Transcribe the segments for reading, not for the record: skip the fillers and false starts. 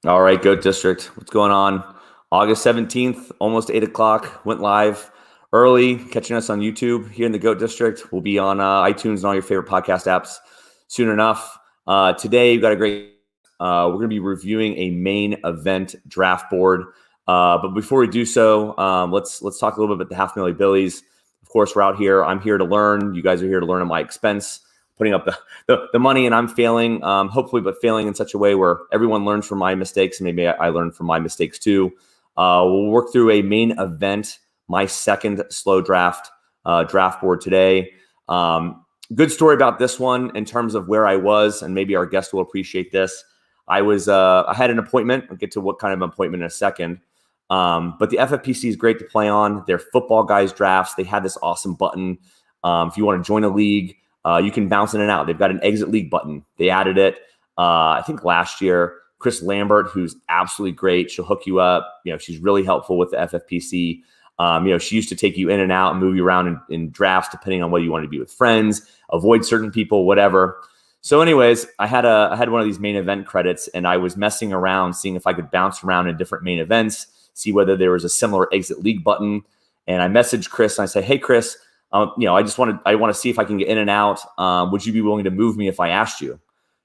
All right, Goat District. What's going on? August 17th, almost 8 o'clock, went live early, catching us on YouTube here in the Goat District. We'll be on iTunes and all your favorite podcast apps soon enough. Today, we've got a great, we're going to be reviewing a main event draft board. But before we do so, let's talk a little bit about the Half Millie Billies. Of course, we're out here. I'm here to learn. You guys are here to learn at my expense, putting up the money, and I'm failing, hopefully, but failing in such a way where everyone learns from my mistakes, and maybe I learn from my mistakes too. We'll work through a main event, my second slow draft board today. Good story about this one in terms of where I was, and maybe our guest will appreciate this. I had an appointment. I'll get to what kind of appointment in a second. But the FFPC is great to play on. They're football guys drafts. They have this awesome button. If you want to join a league, you can bounce in and out. They've got an exit league button. They added it, I think last year. Chris Lambert, who's absolutely great. She'll hook you up. She's really helpful with the FFPC. She used to take you in and out and move you around in drafts, depending on whether you want to be with friends, avoid certain people, whatever. So anyways, I had one of these main event credits, and I was messing around, seeing if I could bounce around in different main events, see whether there was a similar exit league button. And I messaged Chris and I said, "Hey, Chris, I want to see if I can get in and out. Would you be willing to move me if I asked you?"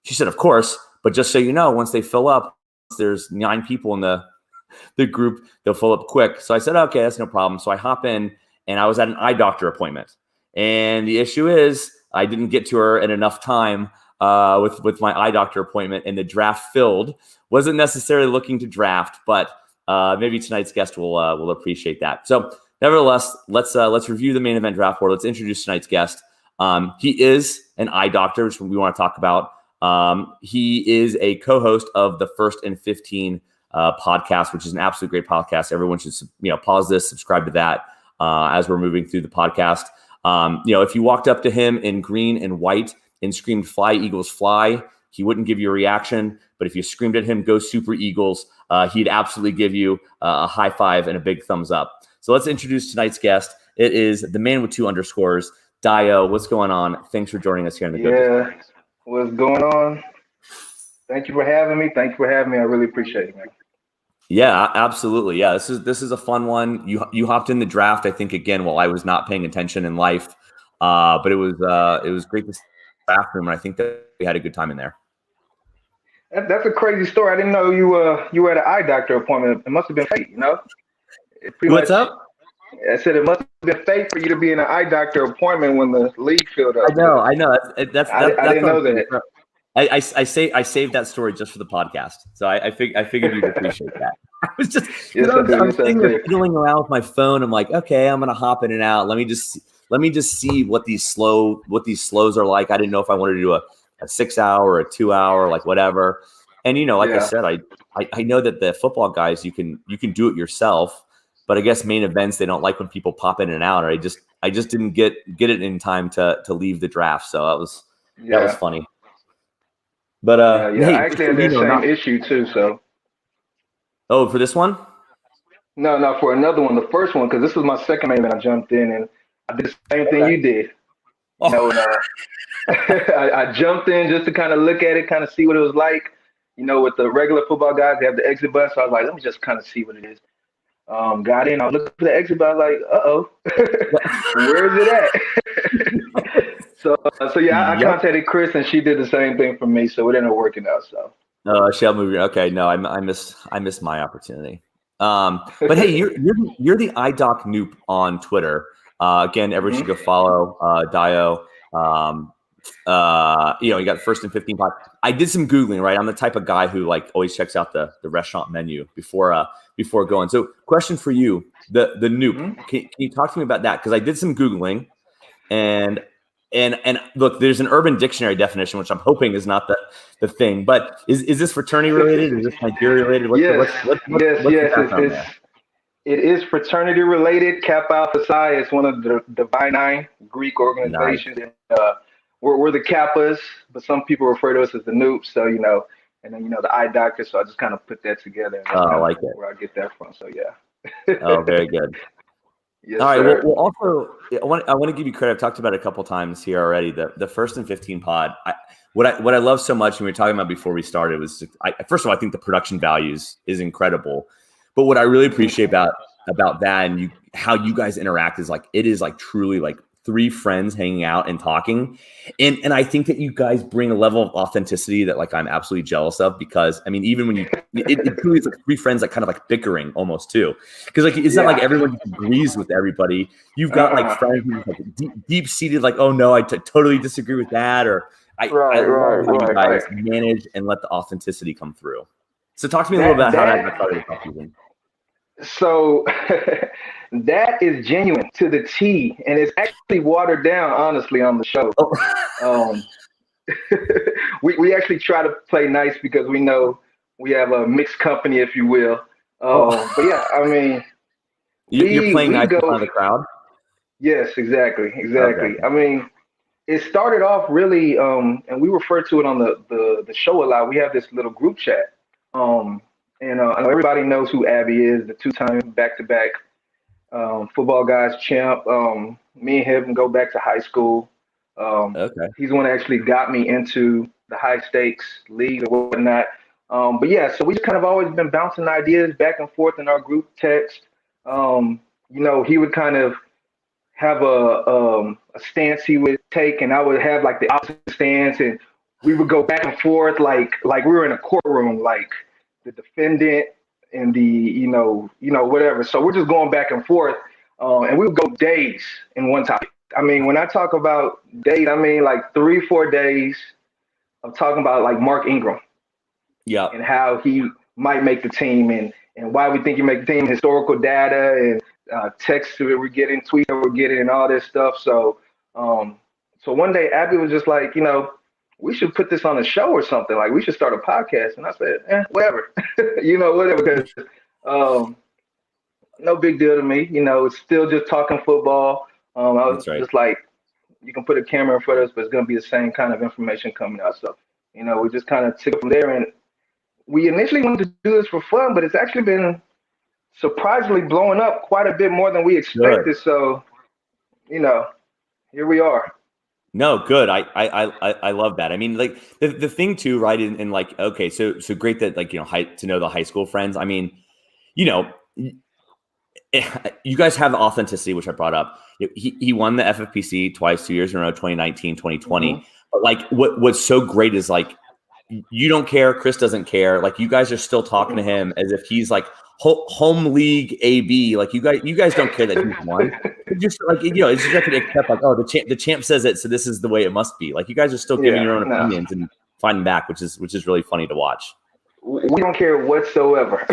She said, "Of course, but just so you know, once they fill up, there's 9 people in the group, they'll fill up quick." So I said, "Okay, that's no problem." So I hop in, and I was at an eye doctor appointment. And the issue is I didn't get to her in enough time with my eye doctor appointment, and the draft filled. Wasn't necessarily looking to draft, but maybe tonight's guest will appreciate that. So nevertheless, let's review the main event draft board. Let's introduce tonight's guest. He is an eye doctor, which we want to talk about. He is a co-host of the First and 15 podcast, which is an absolute great podcast. Everyone should pause this, subscribe to that as we're moving through the podcast. If you walked up to him in green and white and screamed "Fly, Eagles, fly," he wouldn't give you a reaction. But if you screamed at him "Go Super Eagles," he'd absolutely give you a high five and a big thumbs up. So let's introduce tonight's guest. It is the man with 2 underscores, Dio. What's going on? Thanks for joining us here in the Good. What's going on? Thank you for having me. I really appreciate it, man. Yeah, absolutely. Yeah, this is a fun one. You hopped in the draft, I think, again, while I was not paying attention in life. But it was great to see the draft room, and I think that we had a good time in there. That's a crazy story. I didn't know you were at an eye doctor appointment. It must have been fate, What's up? I said it must have been fate for you to be in an eye doctor appointment when the league filled up. I know. I didn't know that. I saved that story just for the podcast, so I figured you'd appreciate that. I was just I'm sitting there fiddling around with my phone. I'm like, okay, I'm gonna hop in and out. Let me just see what these slows are like. I didn't know if I wanted to do a 6-hour or a 2-hour, like whatever. And I said, I know that the football guys, you can do it yourself, but I guess main events, they don't like when people pop in and out. Or I just didn't get it in time to leave the draft. So that was funny. But hey, I actually had that same issue too. So for this one? No, for another one. The first one, because this was my second main event. I jumped in and I did the same thing you did. I jumped in just to kind of look at it, kind of see what it was like. With the regular football guys, they have the exit button. So I was like, let me just kind of see what it is. Got in. I was looking for the exit button. I was like, uh-oh, where is it at? So I contacted Chris, and she did the same thing for me. So it ended up working out. So. Shall move. Okay, no, I miss my opportunity. But hey, you're the iDoc Noop on Twitter. Again, everyone should go follow Dio. You got First and 15 pod. I did some Googling, right? I'm the type of guy who always checks out the restaurant menu before going. So question for you, the Noop. Mm-hmm. Can you talk to me about that? Because I did some Googling and look, there's an Urban Dictionary definition, which I'm hoping is not the thing, but is this fraternity related? Is this Nigeria related? Yes. It is fraternity related. Kappa Alpha Psi is one of the Divine Nine Greek organizations. Nice. And, we're the Kappas, but some people refer to us as the Noops. So, and then, the eye doctor. So I just kind of put that together. And I like it. Where I get that from. So, yeah. Oh, very good. Yes, all right. Sir. Well, also, I want to give you credit. I've talked about it a couple times here already. The First and 15 pod. what I love so much, and we were talking about before we started, was first of all, I think the production values is incredible. But what I really appreciate about that and how you guys interact is like it is like truly like three friends hanging out and talking. And I think that you guys bring a level of authenticity that like I'm absolutely jealous of, because I mean, even when it truly is like three friends like kind of like bickering almost too. Because like it's not like everyone agrees with everybody. You've got like friends who like deep seated, like, oh no, I totally disagree with that, or I love how you guys manage and let the authenticity come through. So talk to me a little about how that started with season. So that is genuine to the T, and it's actually watered down, honestly, on the show. We actually try to play nice because we know we have a mixed company, if you will. But yeah, I mean, you're playing nice in front of the crowd. Yes, exactly. Okay. I mean, it started off really, and we refer to it on the show a lot. We have this little group chat. And I know everybody knows who Abby is, the two-time back-to-back football guys champ. Me and him go back to high school. He's the one that actually got me into the high-stakes league or whatnot. But yeah, so we just kind of always been bouncing ideas back and forth in our group text. He would kind of have a stance he would take, and I would have like the opposite stance, and we would go back and forth like we were in a courtroom, like the defendant and the whatever. So we're just going back and forth, and we would go days in one topic. I mean, when I talk about days, I mean like 3-4 days of talking about like Mark Ingram, and how he might make the team, and why we think he make the team, historical data, and texts that we're getting, tweets that we're getting, and all this stuff. So one day Abby was just like, we should put this on a show or something. Like, we should start a podcast. And I said, whatever, whatever. Because no big deal to me. It's still just talking football. I was just like, you can put a camera in front of us, but it's going to be the same kind of information coming out. So, we just kind of took it from there. And we initially wanted to do this for fun, but it's actually been surprisingly blowing up quite a bit more than we expected. Good. So, here we are. No, good. I love that. I mean, like the thing too, right? And like, okay, so great that like, to know the high school friends. I mean, you guys have the authenticity, which I brought up. He won the FFPC twice, 2 years in a row, 2019, 2020. Mm-hmm. But like, what's so great is like, you don't care. Chris doesn't care. Like, you guys are still talking to him as if he's like home league AB. Like, you guys don't care that he's won. Just like, it's just like accept like, oh, the champ says it, so this is the way it must be. Like, you guys are still giving your own opinions and fighting back, which is really funny to watch. We don't care whatsoever.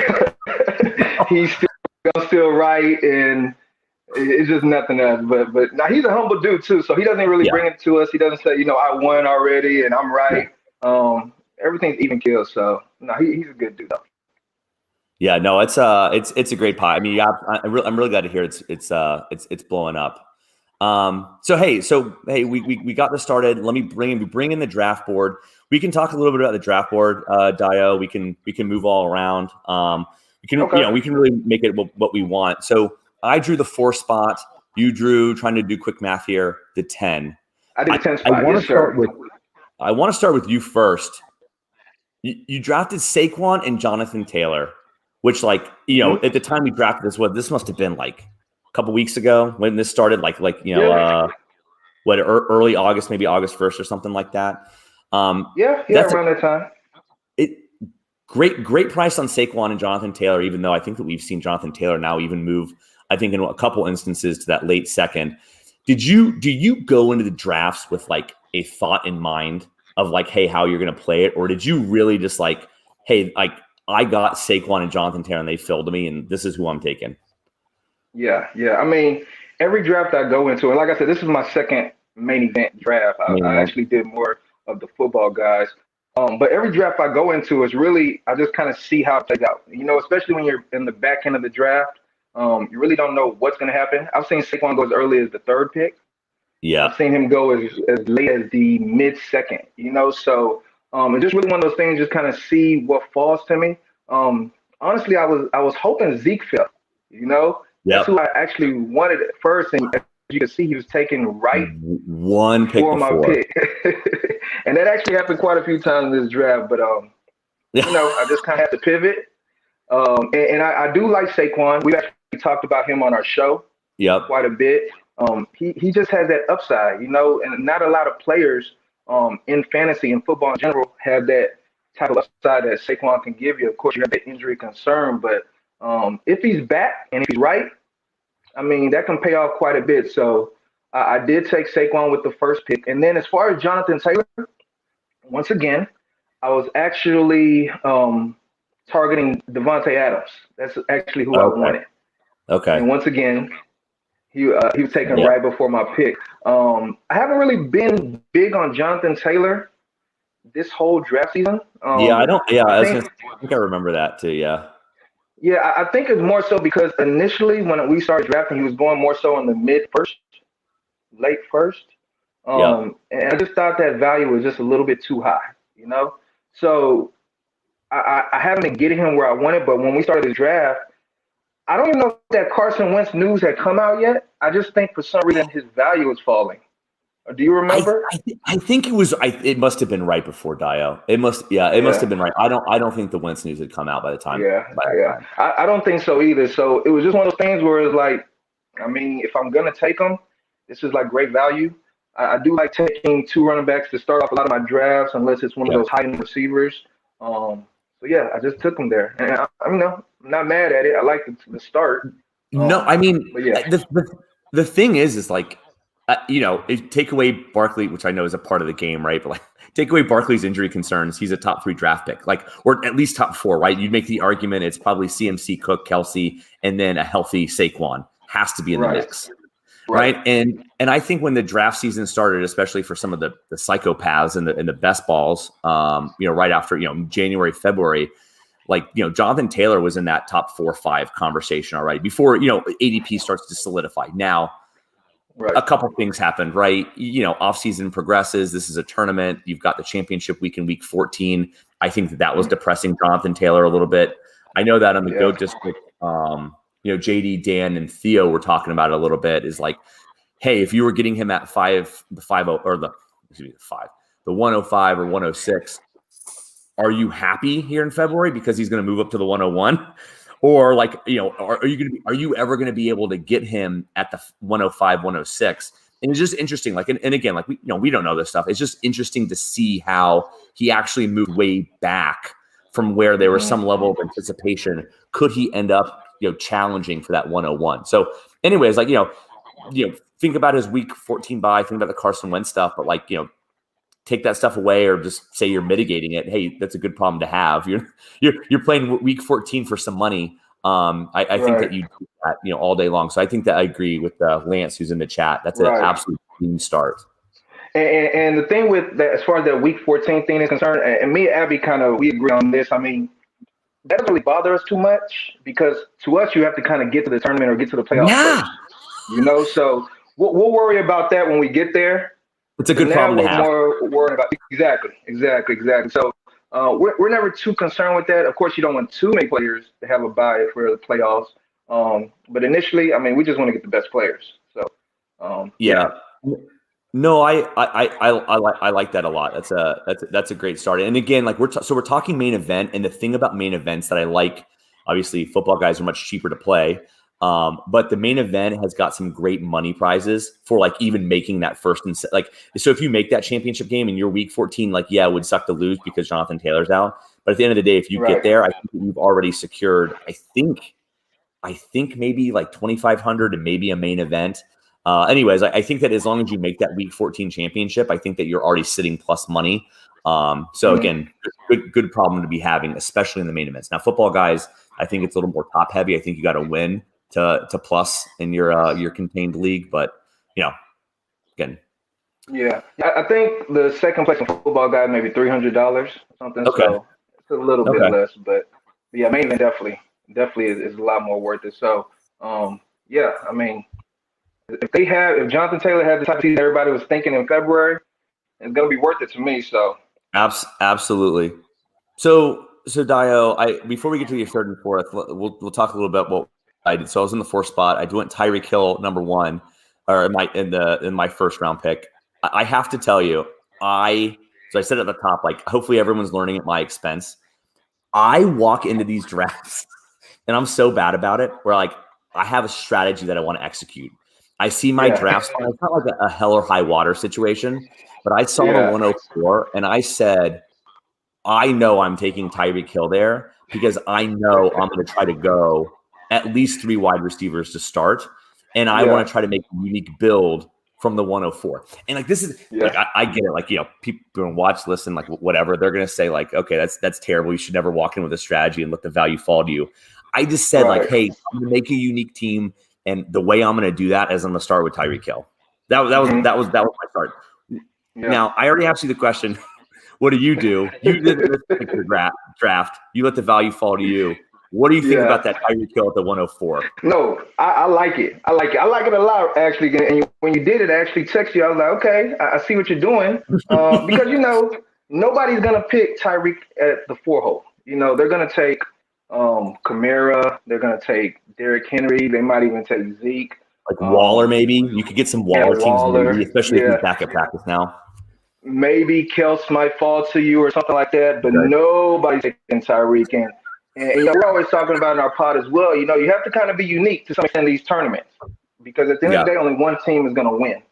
He's still right, and it's just nothing else. But now he's a humble dude too, so he doesn't really bring it to us. He doesn't say, I won already and I'm right. Everything's even kill. So no, he's a good dude though. Yeah, no, it's a great pot. I mean, I'm really glad to hear it's blowing up. So hey, we got this started. Let me bring in the draft board. We can talk a little bit about the draft board, Dio. We can move all around. We can really make it what we want. So I drew the 4 spot. You drew, trying to do quick math here, the 10. I did the 10 spot. I want to start with you first. You drafted Saquon and Jonathan Taylor, which, like, at the time we drafted this must have been like a couple weeks ago when this started, early August, maybe August 1st or something like that. Around that time. Great price on Saquon and Jonathan Taylor, even though I think that we've seen Jonathan Taylor now even move, I think, in a couple instances to that late second. Do you go into the drafts with like a thought in mind of like, hey, how you're going to play it? Or did you really just like, hey, like, I got Saquon and Jonathan Taylor and they filled me and this is who I'm taking? Yeah. I mean, every draft I go into, and like I said, this is my second main event draft. I actually did more of the football guys. But every draft I go into is really, I just kind of see how it plays out. Especially when you're in the back end of the draft, you really don't know what's going to happen. I've seen Saquon go as early as the 3rd pick. Yeah. I've seen him go as late as the mid-second, so it's just really one of those things, just kind of see what falls to me. Honestly, I was hoping Zeke fell, That's who I actually wanted at first. And you can see he was taken right one pick before my before. pick. And that actually happened quite a few times in this draft. But, I just kind of had to pivot. And I do like Saquon. We've actually talked about him on our show quite a bit. He just has that upside, and not a lot of players in fantasy and football in general have that type of upside that Saquon can give you. Of course, you have the injury concern, but if he's back and if he's right, I mean, that can pay off quite a bit. So I did take Saquon with the first pick. And then as far as Jonathan Taylor, once again, I was actually targeting Devontae Adams. That's actually who I wanted. Okay. And once again, he was taken right before my pick. I haven't really been big on Jonathan Taylor this whole draft season. I think I remember that too. Yeah. Yeah, I think it's more so because initially when we started drafting, he was going more so in the mid-first, late first. And I just thought that value was just a little bit too high, So I haven't been getting him where I wanted, but when we started the draft, I don't even know if that Carson Wentz news had come out yet. I just think for some reason his value is falling. Do you remember? I think it was. It must have been right before Dio. It must have been right. I don't think the Wentz news had come out by the time. I don't think so either. So it was just one of those things where it's like, I mean, if I'm gonna take him, this is like great value. I do like taking 2 running backs to start off a lot of my drafts, unless it's one of those high-end receivers. So yeah, I just took him there, and I'm not mad at it. I like the start. No, I mean, the thing is like. Take away Barkley, which I know is a part of the game, right? But take away Barkley's injury concerns, he's a top 3 draft pick, or at least top 4, right? You'd make the argument it's probably CMC, Cook, Kelsey, and then a healthy Saquon has to be in the mix, right? And I think when the draft season started, especially for some of the psychopaths and the best balls, right after January, February, Jonathan Taylor was in that top 4 or 5 conversation already before ADP starts to solidify. Now. A couple things happened, right? Offseason progresses. This is a tournament. You've got the championship week in week 14. I think that was depressing Jonathan Taylor a little bit. I know that on the GOAT District, JD, Dan, and Theo were talking about it a little bit. Is like, hey, if you were getting him at the 105 or 106, are you happy here in February because he's going to move up to the 101? Or are you ever going to be able to get him at the 105, 106? And it's just interesting. And again, we don't know this stuff. It's just interesting to see how he actually moved way back from where there was some level of anticipation. Could he end up, challenging for that 101? So anyways, think about his week 14 bye, think about the Carson Wentz stuff, but take that stuff away or just say you're mitigating it. Hey, that's a good problem to have. You're playing week 14 for some money. I think that you do that, all day long. So I think that I agree with Lance, who's in the chat. That's an absolute clean start. And the thing with that, as far as that week 14 thing is concerned, and me and Abby we agree on this. I mean, that doesn't really bother us too much because to us, you have to kind of get to the tournament or get to the playoffs first. So we'll worry about that when we get there. It's a good problem to have. More worried about exactly. So we're never too concerned with that. Of course, you don't want too many players to have a bye for the playoffs. But initially, I mean, we just want to get the best players. So No, I like that a lot. That's a great start. And again, we're talking main event, and the thing about main events that I like, obviously, football guys are much cheaper to play. But the main event has got some great money prizes for even making that first and so if you make that championship game in your week 14, it would suck to lose because Jonathan Taylor's out. But at the end of the day, if you get there, I think you've already secured, I think maybe 2,500 and maybe a main event. Anyways, I think that as long as you make that week 14 championship, I think that you're already sitting plus money. So again, good problem to be having, especially in the main events. Now, football guys, I think it's a little more top heavy. I think you got to win to plus in your contained league, but again. Yeah, I think the second place in football guy maybe $300 something. Okay. So it's a little bit less, but yeah, main event definitely is a lot more worth it. So I mean, if Jonathan Taylor had the type of season everybody was thinking in February, it's gonna be worth it to me. So absolutely. So Dio, before we get to your third and fourth, we'll talk a little bit about what I did. So I was in the 4th spot. I went Tyreek Hill number 1. or in my first round pick. I have to tell you, so I said at the top, like hopefully everyone's learning at my expense. I walk into these drafts and I'm so bad about it where like I have a strategy that I want to execute. I see my draft spot. It's not like a hell or high water situation, but I saw the 104 and I said, I know I'm taking Tyreek Hill there because I know I'm going to try to go at least 3 wide receivers to start. And I want to try to make a unique build from the 104. And like, this is like, I get it. Like, you know, people going to watch, listen, like whatever, they're going to say like, okay, that's terrible. You should never walk in with a strategy and let the value fall to you. I just said like, hey, I'm going to make a unique team. And the way I'm going to do that is I'm going to start with Tyreek Hill. That was my start. Yeah. Now I already asked you the question. What do? You didn't pick your draft. You let the value fall to you. What do you think about that Tyreek Hill at the 104? No, I like it. I like it a lot, actually. And when you did it, I actually texted you. I was like, okay, I see what you're doing. Because, you know, nobody's going to pick Tyreek at the 4 hole. You know, they're going to take Kamara. They're going to take Derrick Henry. They might even take Zeke. Like Waller, maybe. You could get some Waller teams, maybe, especially if he's back at practice now. Maybe Kels might fall to you or something like that, but nobody's taking Tyreek. And you know, we're always talking about in our pod as well, you know, you have to kind of be unique to some extent in these tournaments because at the end of the day, only one team is going to win.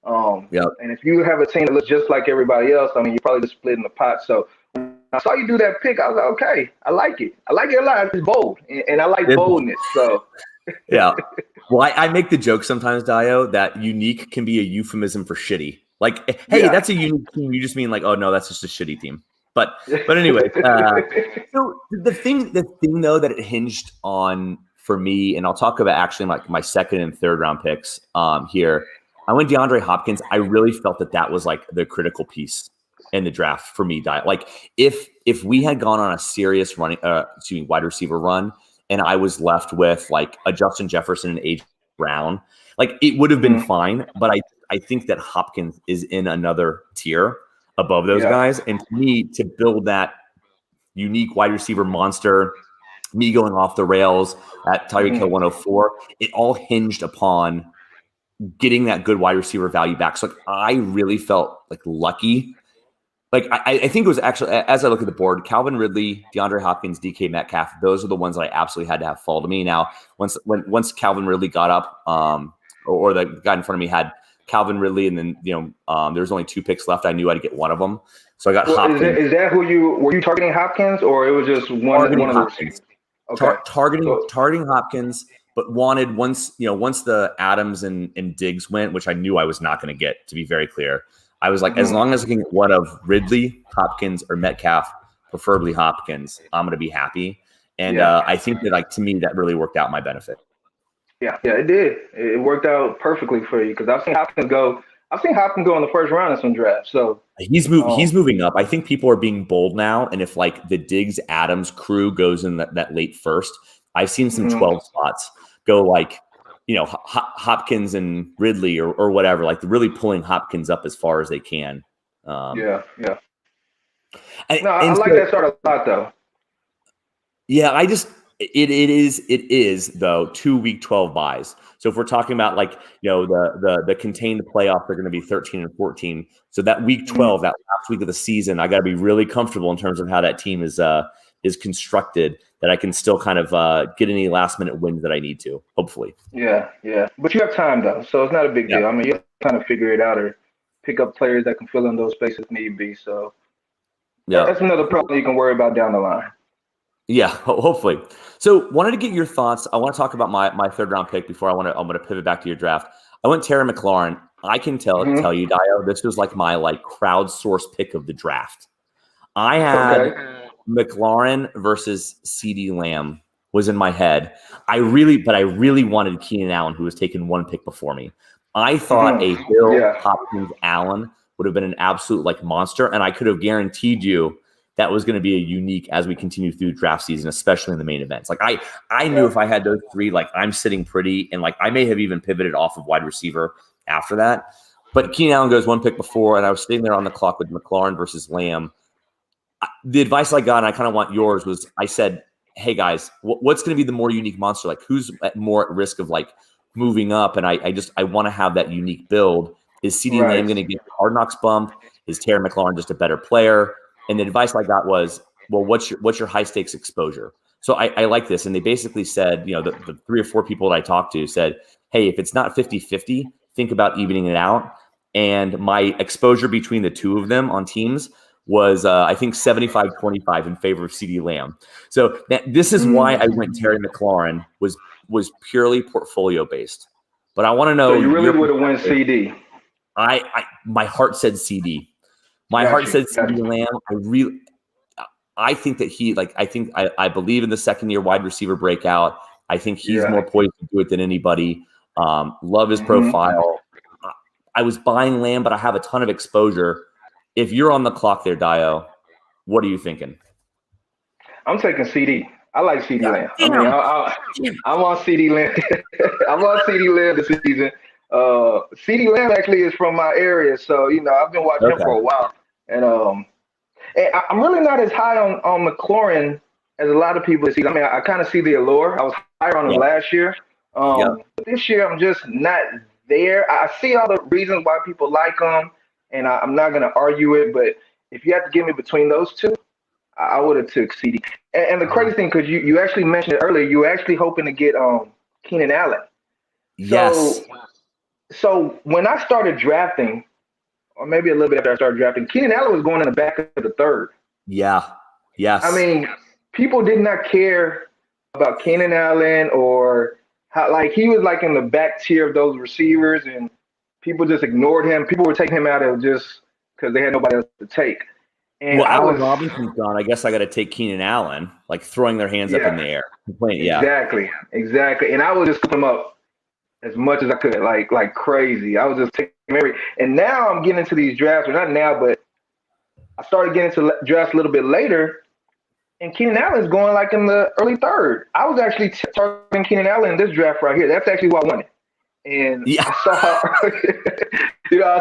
And if you have a team that looks just like everybody else, I mean, you're probably just splitting the pot. So when I saw you do that pick, I was like, okay, I like it. I like it a lot. It's bold, and I like boldness. So yeah. Well, I make the joke sometimes, Dio, that unique can be a euphemism for shitty. Like, hey, that's a unique team. You just mean like, oh no, that's just a shitty team. But anyway, so the thing though that it hinged on for me, and I'll talk about actually like my second and third round picks here. I went DeAndre Hopkins. I really felt that was like the critical piece in the draft for me. Like if we had gone on a serious wide receiver run, and I was left with like a Justin Jefferson and A.J. Brown, like it would have been fine. But I think that Hopkins is in another tier above those guys. And to me, to build that unique wide receiver monster, me going off the rails at Tyreek Hill 104, it all hinged upon getting that good wide receiver value back. So like, I really felt like lucky. Like I think it was actually, as I look at the board, Calvin Ridley, DeAndre Hopkins, DK Metcalf, those are the ones that I absolutely had to have fall to me. Now, once Calvin Ridley got up, or the guy in front of me had Calvin Ridley, and then there was only 2 picks left. I knew I'd get one of them, so I got Hopkins. Is that who were you targeting Hopkins, or it was just one of those? Okay. Targeting Hopkins, but wanted once the Adams and Diggs went, which I knew I was not going to get. To be very clear, I was like, as long as I can get one of Ridley, Hopkins, or Metcalf, preferably Hopkins, I'm going to be happy. And I think that like to me that really worked out in my benefit. Yeah, it did. It worked out perfectly for you because I've seen Hopkins go in the first round in some drafts. So he's moving up. I think people are being bold now, and if like the Diggs Adams crew goes in that late first, I've seen some 12 spots go like Hopkins and Ridley or whatever, like really pulling Hopkins up as far as they can. I like that start a lot though. Yeah, It is though 2 week 12 buys. So if we're talking about like the contained playoffs are going to be 13 and 14. So that week 12, that last week of the season, I got to be really comfortable in terms of how that team is constructed, that I can still kind of get any last minute wins that I need to. Hopefully. Yeah. But you have time though, so it's not a big deal. I mean, you have to kind of figure it out or pick up players that can fill in those spaces if need be. So that's another problem you can worry about down the line. Yeah, hopefully. So wanted to get your thoughts. I want to talk about my third round pick before I'm going to pivot back to your draft. I went Terry McLaurin. I can tell you, Dio, this was like my crowdsourced pick of the draft. I had McLaurin versus CeeDee Lamb was in my head. I really wanted Keenan Allen, who was taken 1 pick before me. I thought a Hill, Hopkins, Allen would have been an absolute monster, and I could have guaranteed you that was going to be a unique as we continue through draft season, especially in the main events. Like I knew if I had those 3, I'm sitting pretty, and I may have even pivoted off of wide receiver after that. But Keenan Allen goes 1 pick before, and I was sitting there on the clock with McLaurin versus Lamb. The advice I got, and I kind of want yours, was I said, hey guys, what's going to be the more unique monster? Like who's more at risk of moving up, and I want to have that unique build. Is CeeDee Lamb going to get a Hard Knocks bump? Is Terry McLaurin just a better player? And the advice I got was, well, what's your high stakes exposure? So I like this. And they basically said, the 3 or 4 people that I talked to said, hey, if it's not 50-50, think about evening it out. And my exposure between the two of them on teams was, I think, 75-25 in favor of CeeDee Lamb. So this is why I went Terry McLaurin was purely portfolio based. But I want to know. So you really would have went CD. My heart said CD. My heart said CeeDee Lamb. I think that I believe in the second year wide receiver breakout. I think he's more poised to do it than anybody. Love his profile. I was buying Lamb, but I have a ton of exposure. If you're on the clock there, Dio, what are you thinking? I'm taking CD. I like CD Lamb. I mean, I'm on CD Lamb. I'm on CD Lamb this season. CD Lamb actually is from my area, so I've been watching him for a while, and I'm really not as high on McLaurin as a lot of people see. I mean, I kind of see the allure. I was higher on him last year. But this year I'm just not there. I see all the reasons why people like him, and I'm not going to argue it. But if you have to give me between those two, I would have took CD. And the crazy thing, because you actually mentioned it earlier, you were actually hoping to get Keenan Allen. Yes. So when I started drafting, or maybe a little bit after I started drafting, Keenan Allen was going in the back of the third. Yeah. Yes. I mean, people did not care about Keenan Allen or how, he was in the back tier of those receivers, and people just ignored him. People were taking him out of just because they had nobody else to take. And Allen Robinson's gone. I guess I got to take Keenan Allen, throwing their hands up in the air. Exactly. And I was just putting him up as much as I could, like crazy. I was just taking and now I'm getting into these drafts, or not now, but I started getting into drafts a little bit later, and Keenan Allen's going in the early third. I was actually targeting Keenan Allen in this draft right here. That's actually why I wanted. And I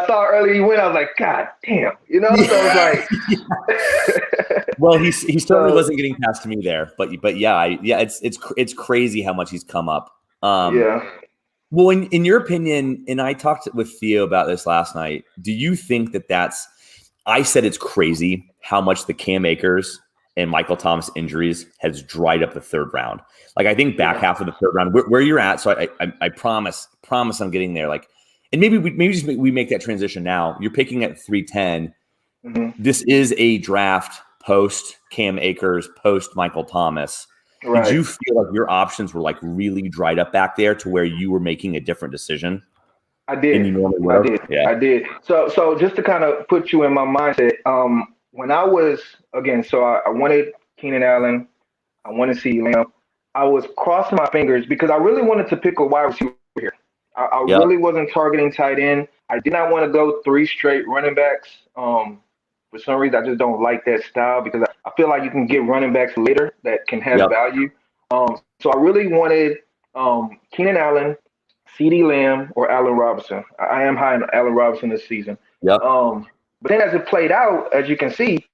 saw early he went. I was like, God damn, So it was well, he certainly wasn't getting past me there, but it's crazy how much he's come up. Well, in your opinion, and I talked with Theo about this last night, do you think I said it's crazy how much the Cam Akers and Michael Thomas injuries has dried up the third round. I think back half of the third round, where you're at. So I promise I'm getting there. And maybe we make that transition now. You're picking at 310. Mm-hmm. This is a draft post Cam Akers, post Michael Thomas. Right. Did you feel like your options were really dried up back there to where you were making a different decision? I did. I did. So just to kind of put you in my mindset, when I was I wanted Keenan Allen, I wanted CeeDee Lamb. I was crossing my fingers because I really wanted to pick a wide receiver here. I really wasn't targeting tight end. I did not want to go 3 straight running backs. For some reason, I just don't like that style because I feel like you can get running backs later that can have value. So I really wanted Keenan Allen, CeeDee Lamb, or Allen Robinson. I am high on Allen Robinson this season. Yep. But then as it played out, as you can see,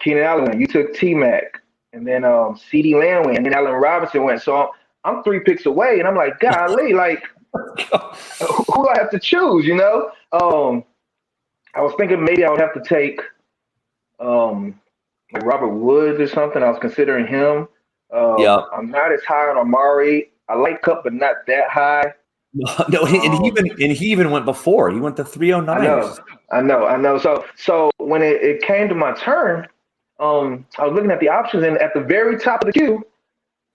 Keenan Allen, you took T-Mac, and then CeeDee Lamb went, and then Allen Robinson went. So I'm 3 picks away, and I'm like, golly, who do I have to choose, I was thinking maybe I would have to take Robert Woods or something. I was considering him. I'm not as high on Amari. I like Kupp, but not that high. No, and he even went before. He went to 309. I know. So when it came to my turn, I was looking at the options, and at the very top of the queue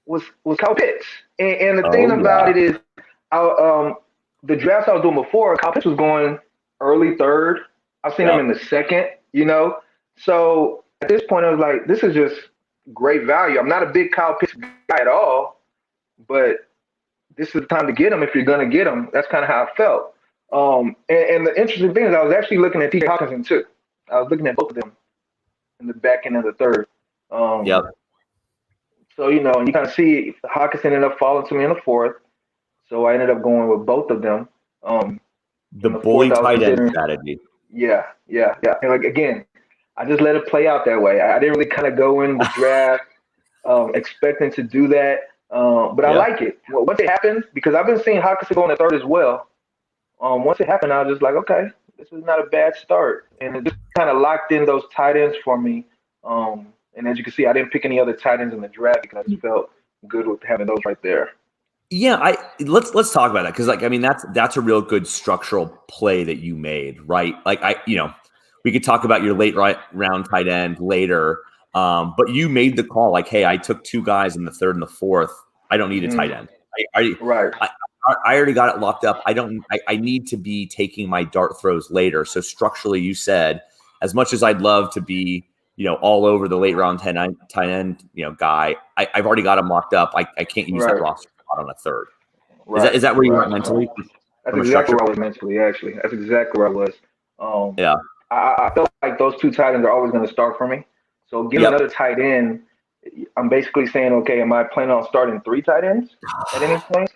was Kyle Pitts. And the thing about it is, the drafts I was doing before, Kyle Pitts was going early third. I've seen him in the second, So at this point, I was like, this is just great value. I'm not a big Kyle Pitts guy at all, but this is the time to get him if you're going to get him. That's kind of how I felt. And the interesting thing is I was actually looking at TJ Hopkins too. I was looking at both of them in the back end of the third. So, and you kind of see Hopkins ended up falling to me in the fourth. So I ended up going with both of them. The bully tight end strategy. Yeah. And again, I just let it play out that way. I didn't really kind of go in the draft expecting to do that. But I like it. Well, once it happens, because I've been seeing Hopkins go in the third as well. Once it happened, I was just like, okay, this is not a bad start. And it just kind of locked in those tight ends for me. And as you can see, I didn't pick any other tight ends in the draft because I just felt good with having those right there. Yeah, let's talk about that because, like, I mean, that's a real good structural play that you made, right? Like, we could talk about your late round tight end later, but you made the call, like, hey, I took two guys in the third and the fourth. I don't need a tight end. Right. I already got it locked up. I need to be taking my dart throws later. So structurally, you said, as much as I'd love to be, all over the late round tight end, guy, I've already got him locked up. I can't use that roster spot on a third. Right. Is that where you were mentally? That's exactly where I was mentally, actually. That's exactly where I was. Yeah. I felt like those two tight ends are always going to start for me. So getting another tight end, I'm basically saying, okay, am I planning on starting three tight ends at any point?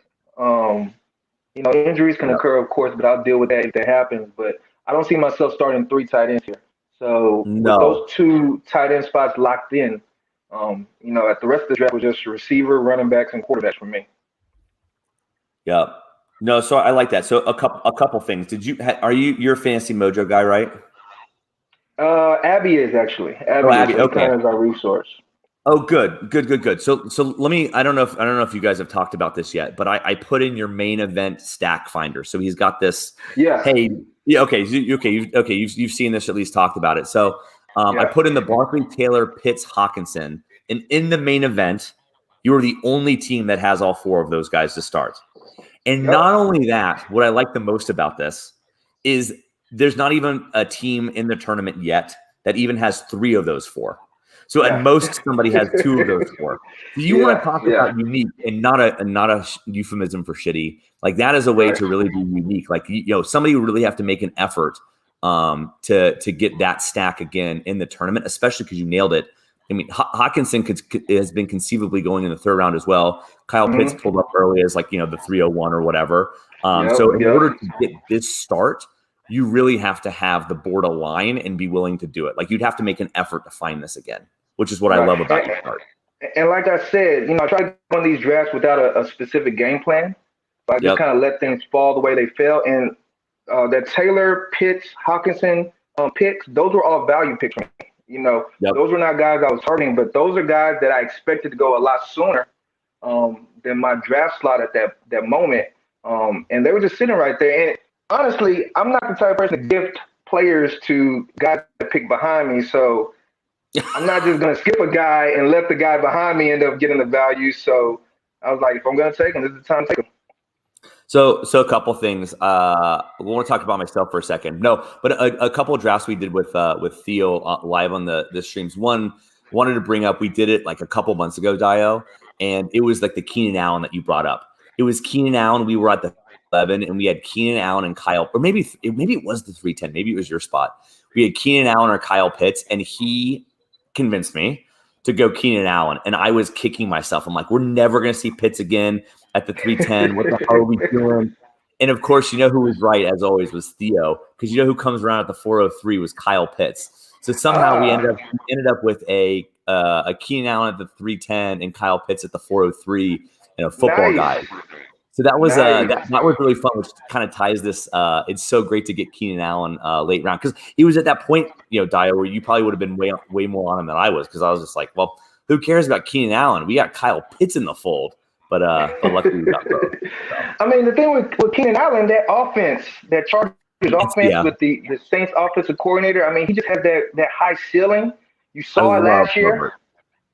Injuries can occur, of course, but I'll deal with that if that happens. But I don't see myself starting three tight ends here. So with those two tight end spots locked in, at the rest of the draft was just receiver, running backs, and quarterbacks for me. Yeah. No, so I like that. So a couple things. You're a Fantasy Mojo guy, right? Abby is actually. Abby is kind of our resource. Oh, good. So let me. I don't know if you guys have talked about this yet, but I put in your main event stack finder. So he's got this. Yeah. Hey. Yeah. Okay. You've seen this, at least talked about it. So I put in the Barkley, Taylor, Pitts, Hawkinson, and in the main event, you are the only team that has all four of those guys to start. And not only that, what I like the most about this is there's not even a team in the tournament yet that even has three of those four. So at most, somebody has two of those four. So you want to talk about unique and not a euphemism for shitty. Like, that is a way to really be unique. Like, somebody would really have to make an effort to get that stack again in the tournament, especially because you nailed it. I mean, Hawkinson has been conceivably going in the third round as well. Kyle Pitts pulled up early as the 301 or whatever. So in order to get this start, you really have to have the board align and be willing to do it. Like, you'd have to make an effort to find this again, which is what I love about your start. And like I said, I tried on these drafts without a specific game plan. So I just kind of let things fall the way they fell. And that Taylor, Pitts, Hawkinson picks, those were all value picks for me. Those were not guys I was targeting, but those are guys that I expected to go a lot sooner than my draft slot at that moment. And they were just sitting right there. And honestly, I'm not the type of person to gift players to guys that pick behind me. So I'm not just going to skip a guy and let the guy behind me end up getting the value. So I was like, if I'm going to take him, this is the time to take him. So a couple things. I want to talk about myself for a second. No, but a couple of drafts we did with Theo live on the streams. One, wanted to bring up, we did it like a couple months ago, Dio, and it was like the Keenan Allen that you brought up. It was Keenan Allen. We were at the 11, and we had Keenan Allen and Kyle, or maybe it was the 310. Maybe it was your spot. We had Keenan Allen or Kyle Pitts, and he convinced me to go Keenan Allen, and I was kicking myself. I'm like, we're never going to see Pitts again at the 310. What the hell are we doing? And of course, who was right as always was Theo, because who comes around at the 403 was Kyle Pitts. So somehow we ended up with a Keenan Allen at the 310 and Kyle Pitts at the 403 and a football guy. So that was that was really fun, which kind of ties this. It's so great to get Keenan Allen late round, because he was at that point, Dio, where you probably would have been way more on him than I was, because I was just like, well, who cares about Keenan Allen? We got Kyle Pitts in the fold. But luckily we got both. So. I mean, the thing with Keenan Allen, that offense, that Chargers offense with the Saints offensive coordinator, I mean, he just has that high ceiling. You saw it last year. Herbert.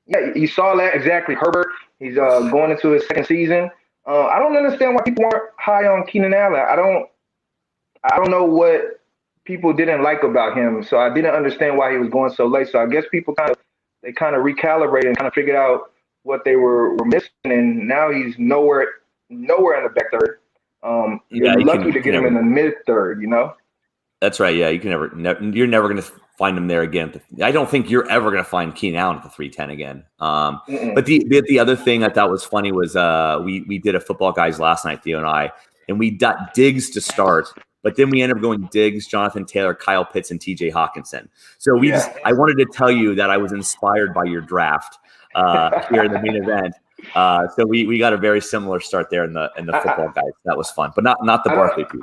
Yeah, you saw that exactly. Herbert, he's going into his second season. I don't understand why people aren't high on Keenan Allen. I don't know what people didn't like about him. So I didn't understand why he was going so late. So I guess people kind of recalibrated and kind of figured out what they were missing, and now he's nowhere in the back third. You're lucky to get him in the mid third, That's right. Yeah, you can you're never going to find him there again. I don't think you're ever going to find Keenan Allen at the 310 again. But the other thing I thought was funny was we did a football guys last night, Theo and I, and we got Diggs to start, but then we ended up going Diggs, Jonathan Taylor, Kyle Pitts, and TJ Hawkinson. So I wanted to tell you that I was inspired by your draft here in the main event. So we got a very similar start there in the football guys. That was fun, but not the Barkley piece.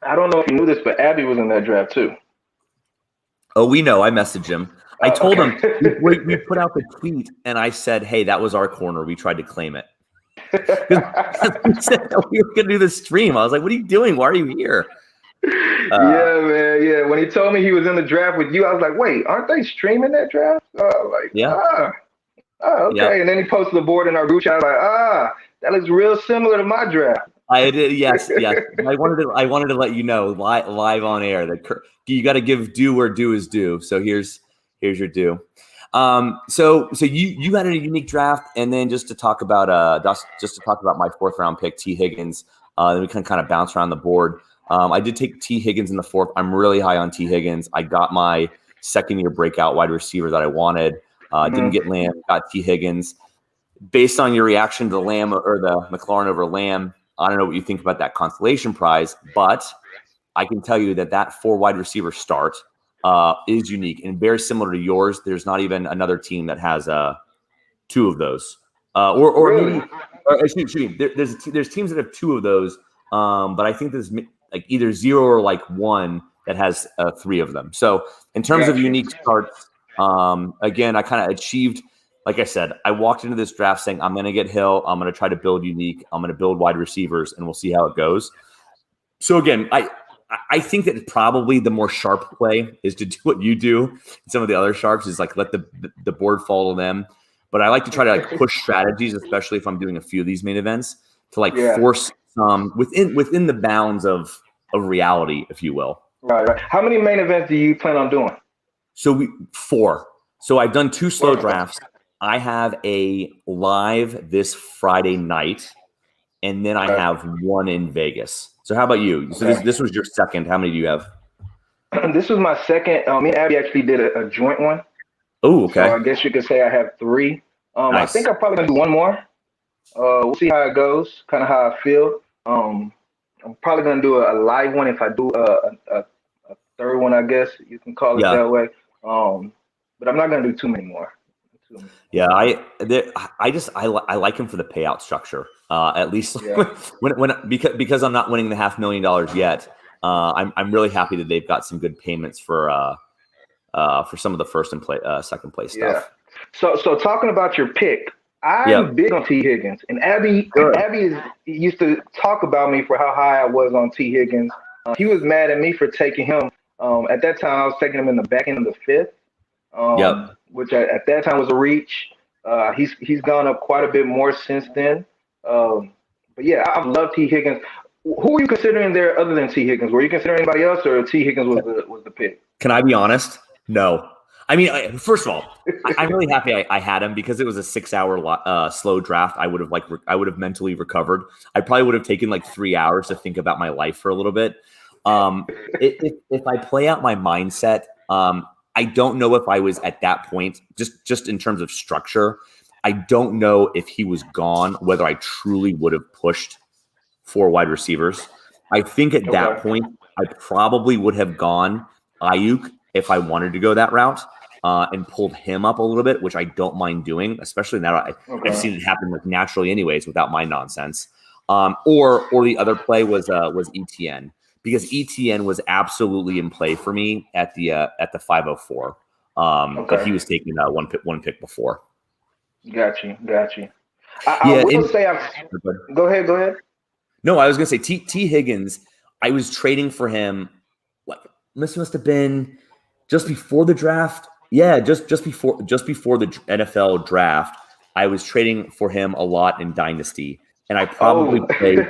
I don't know if you knew this, but Abby was in that draft too. Oh, we know. I messaged him. I told him we put out the tweet, and I said, "Hey, that was our corner. We tried to claim it." We said we were going to do the stream. I was like, "What are you doing? Why are you here?" Yeah, man. Yeah, when he told me he was in the draft with you, I was like, "Wait, aren't they streaming that draft?" Okay. Yeah. And then he posted the board in our group chat. I was like, that looks real similar to my draft. I did, yes. I wanted to let you know live on air that you got to give due where due is due. So here's your due. So you had a unique draft, and then just to talk about my 4th round pick, T. Higgins. Then we can kind of bounce around the board. I did take T. Higgins in the 4th. I'm really high on T. Higgins. I got my 2nd-year breakout wide receiver that I wanted. Didn't get Lamb. Got T. Higgins. Based on your reaction to the Lamb or the McLaurin over Lamb, I don't know what you think about that consolation prize, but I can tell you that 4 wide receiver start is unique and very similar to yours. There's not even another team that has 2 of those, Really? excuse me. There's teams that have 2 of those, but I think there's like either 0 or like 1 that has 3 of them. So in terms of unique starts, again, I kind of achieved. Like I said, I walked into this draft saying, I'm going to get Hill. I'm going to try to build unique. I'm going to build wide receivers, and we'll see how it goes. So again, I think that probably the more sharp play is to do what you do. Some of the other sharps is like let the board fall to them. But I like to try to like push strategies, especially if I'm doing a few of these main events, to like force some within the bounds of reality, if you will. Right. How many main events do you plan on doing? So 4. So I've done 2 slow drafts. I have a live this Friday night, and then I have 1 in Vegas. So how about you? So this was your 2nd. How many do you have? This was my 2nd. Me and Abby actually did a joint one. Oh, okay. So I guess you could say I have 3. Nice. I think I'm probably going to do 1 more. We'll see how it goes, kind of how I feel. I'm probably going to do a live one if I do a 3rd one, I guess you can call it that way. But I'm not going to do too many more. Yeah, I like him for the payout structure. At least because I'm not winning the $500,000 yet. I'm really happy that they've got some good payments for some of the 1st and 2nd place stuff. So talking about your pick, I'm big on T. Higgins, and Abby used to talk about me for how high I was on T. Higgins. He was mad at me for taking him. At that time, I was taking him in the back end of the 5th. Which at that time was a reach. He's gone up quite a bit more since then. But yeah, I love T. Higgins. Who were you considering there other than T. Higgins? Were you considering anybody else, or T. Higgins was the pick? Can I be honest? No. I mean, first of all, I'm really happy I had him because it was a 6-hour slow draft. I would have mentally recovered. I probably would have taken like 3 hours to think about my life for a little bit. If I play out my mindset, I don't know if I was at that point, just in terms of structure. I don't know if he was gone, whether I truly would have pushed 4 wide receivers. I think at that point, I probably would have gone Ayuk if I wanted to go that route and pulled him up a little bit, which I don't mind doing, especially now I've seen it happen like naturally anyways without my nonsense. Or the other play was ETN. Because ETN was absolutely in play for me at the 504. But he was taking one pick before. Got you. I will say go ahead. No, I was gonna say T. Higgins. I was trading for him. This must have been just before the draft. Yeah, just before the NFL draft. I was trading for him a lot in Dynasty, and I probably paid.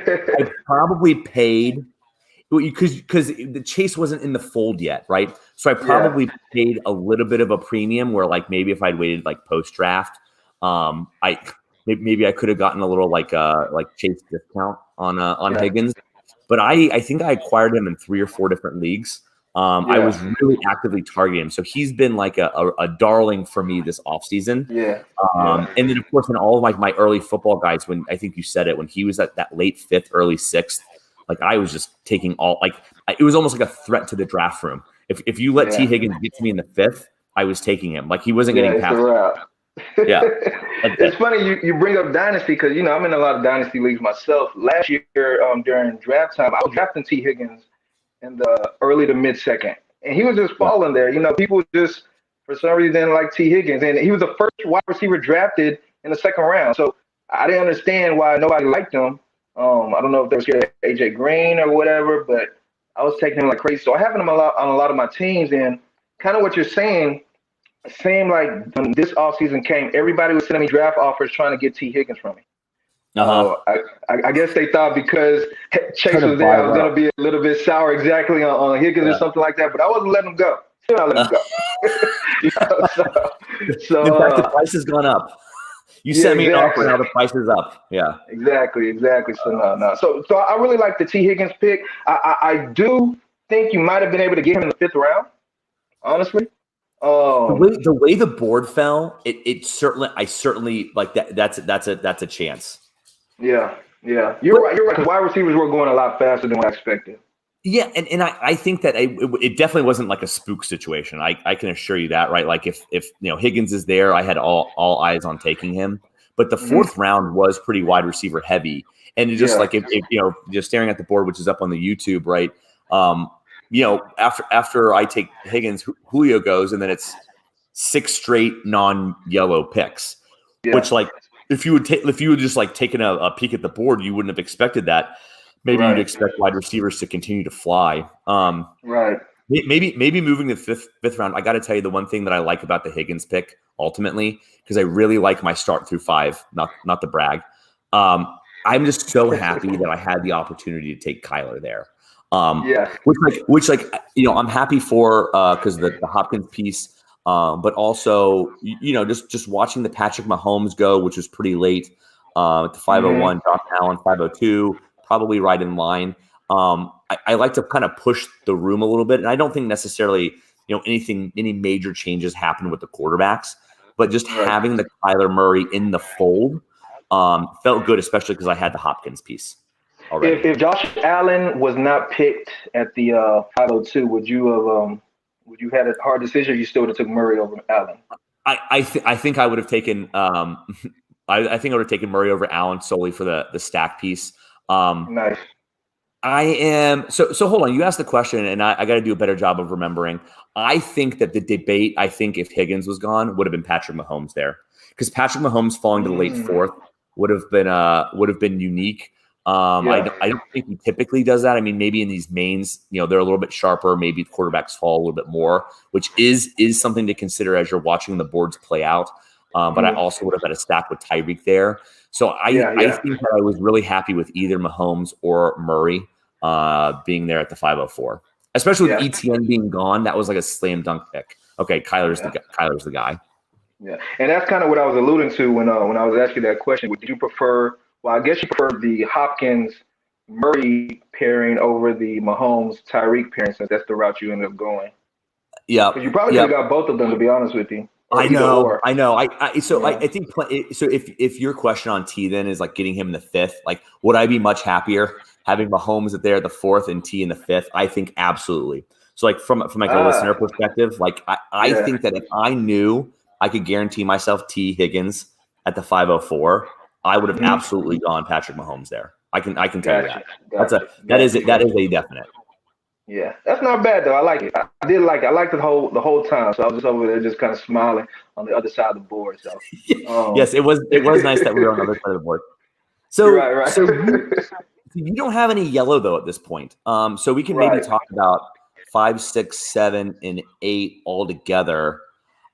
Because the Chase wasn't in the fold yet, right? So I probably paid a little bit of a premium where, like, maybe if I'd waited like post draft, maybe I could have gotten a little like Chase discount on Higgins. But I think I acquired him in 3 or 4 different leagues. I was really actively targeting him, so he's been like a darling for me this offseason. And then of course in all of my early football guys, when I think you said it, when he was at that late 5th, early 6th. Like I was just taking it was almost like a threat to the draft room. If you let T. Higgins get to me in the 5th, I was taking him. Like he wasn't getting past. Yeah. It's funny you bring up dynasty because I'm in a lot of dynasty leagues myself. Last year during draft time, I was drafting T Higgins in the early to mid second, and he was just Yeah. falling there. People just for some reason didn't like T Higgins, and he was the first wide receiver drafted in the second round. So I didn't understand why nobody liked him. I don't know if they were scared of AJ Green or whatever, but I was taking him like crazy. So I have him on a lot of my teams, and kind of what you're saying. It seemed like when this offseason came, everybody was sending me draft offers trying to get T Higgins from me. Uh-huh. I guess they thought because Chase was there, I was going to be a little bit sour exactly on Higgins or something like that. But I wasn't letting him go. Still not letting him go. So in fact, the price has gone up. You sent me an offer, now the price is up. Yeah. Exactly. So no. So I really like the T Higgins pick. I do think you might have been able to get him in the 5th round, honestly. The way the board fell, it certainly like that. That's a chance. Yeah. You're right. Wide receivers were going a lot faster than what I expected. Yeah, and I think that it definitely wasn't like a spook situation. I can assure you that, right? Like if Higgins is there, I had all eyes on taking him. But the 4th round was pretty wide receiver heavy, and it just like if just staring at the board, which is up on the YouTube, right? After I take Higgins, Julio goes, and then it's 6 straight non-yellow picks. Yeah. Which like if you would just like taken a peek at the board, you wouldn't have expected that. Maybe you'd expect wide receivers to continue to fly. Right. Maybe moving to fifth round. I got to tell you the one thing that I like about the Higgins pick ultimately, because I really like my start through 5, not the brag. I'm just so happy that I had the opportunity to take Kyler there. Which I'm happy for because the Hopkins piece, but also just watching the Patrick Mahomes go, which was pretty late at the 501, Josh Allen 502, probably right in line. I like to kind of push the room a little bit, and I don't think necessarily any major changes happen with the quarterbacks, but just having the Kyler Murray in the fold felt good, especially because I had the Hopkins piece. If Josh Allen was not picked at the 502, would you have had a hard decision? Or you still would have took Murray over Allen? I think I would have taken I think I would have taken Murray over Allen solely for the stack piece. Nice. I am so hold on. You asked the question, and I got to do a better job of remembering. I think that the debate, if Higgins was gone, would have been Patrick Mahomes there, because Patrick Mahomes falling to the late 4th would have been unique. I don't think he typically does that. I mean, maybe in these mains, they're a little bit sharper. Maybe the quarterbacks fall a little bit more, which is something to consider as you're watching the boards play out. But I also would have had a stack with Tyreek there. So I think that I was really happy with either Mahomes or Murray being there at the 504, especially with ETN being gone. That was like a slam dunk pick. Okay, Kyler's the guy. Yeah, and that's kind of what I was alluding to when I was asking that question. Did you prefer? Well, I guess you prefer the Hopkins-Murray pairing over the Mahomes-Tyreek pairing, since that's the route you ended up going. Yeah. Because you probably could have got both of them, to be honest with you. I know. I think so. If your question on T then is like getting him in the 5th, like would I be much happier having Mahomes there at the 4th and T in the 5th? I think absolutely. So like from like a listener perspective, like I think that if I knew I could guarantee myself T Higgins at the 504, I would have absolutely gone Patrick Mahomes there. I can tell you that. That is a definite. Yeah, that's not bad though. I like it. I did like it. I liked it the whole time. So I was just over there, just kind of smiling on the other side of the board. So yes, it was nice that we were on the other side of the board. So right. So you don't have any yellow though at this point. So we can maybe talk about 5, 6, 7, and 8 all together.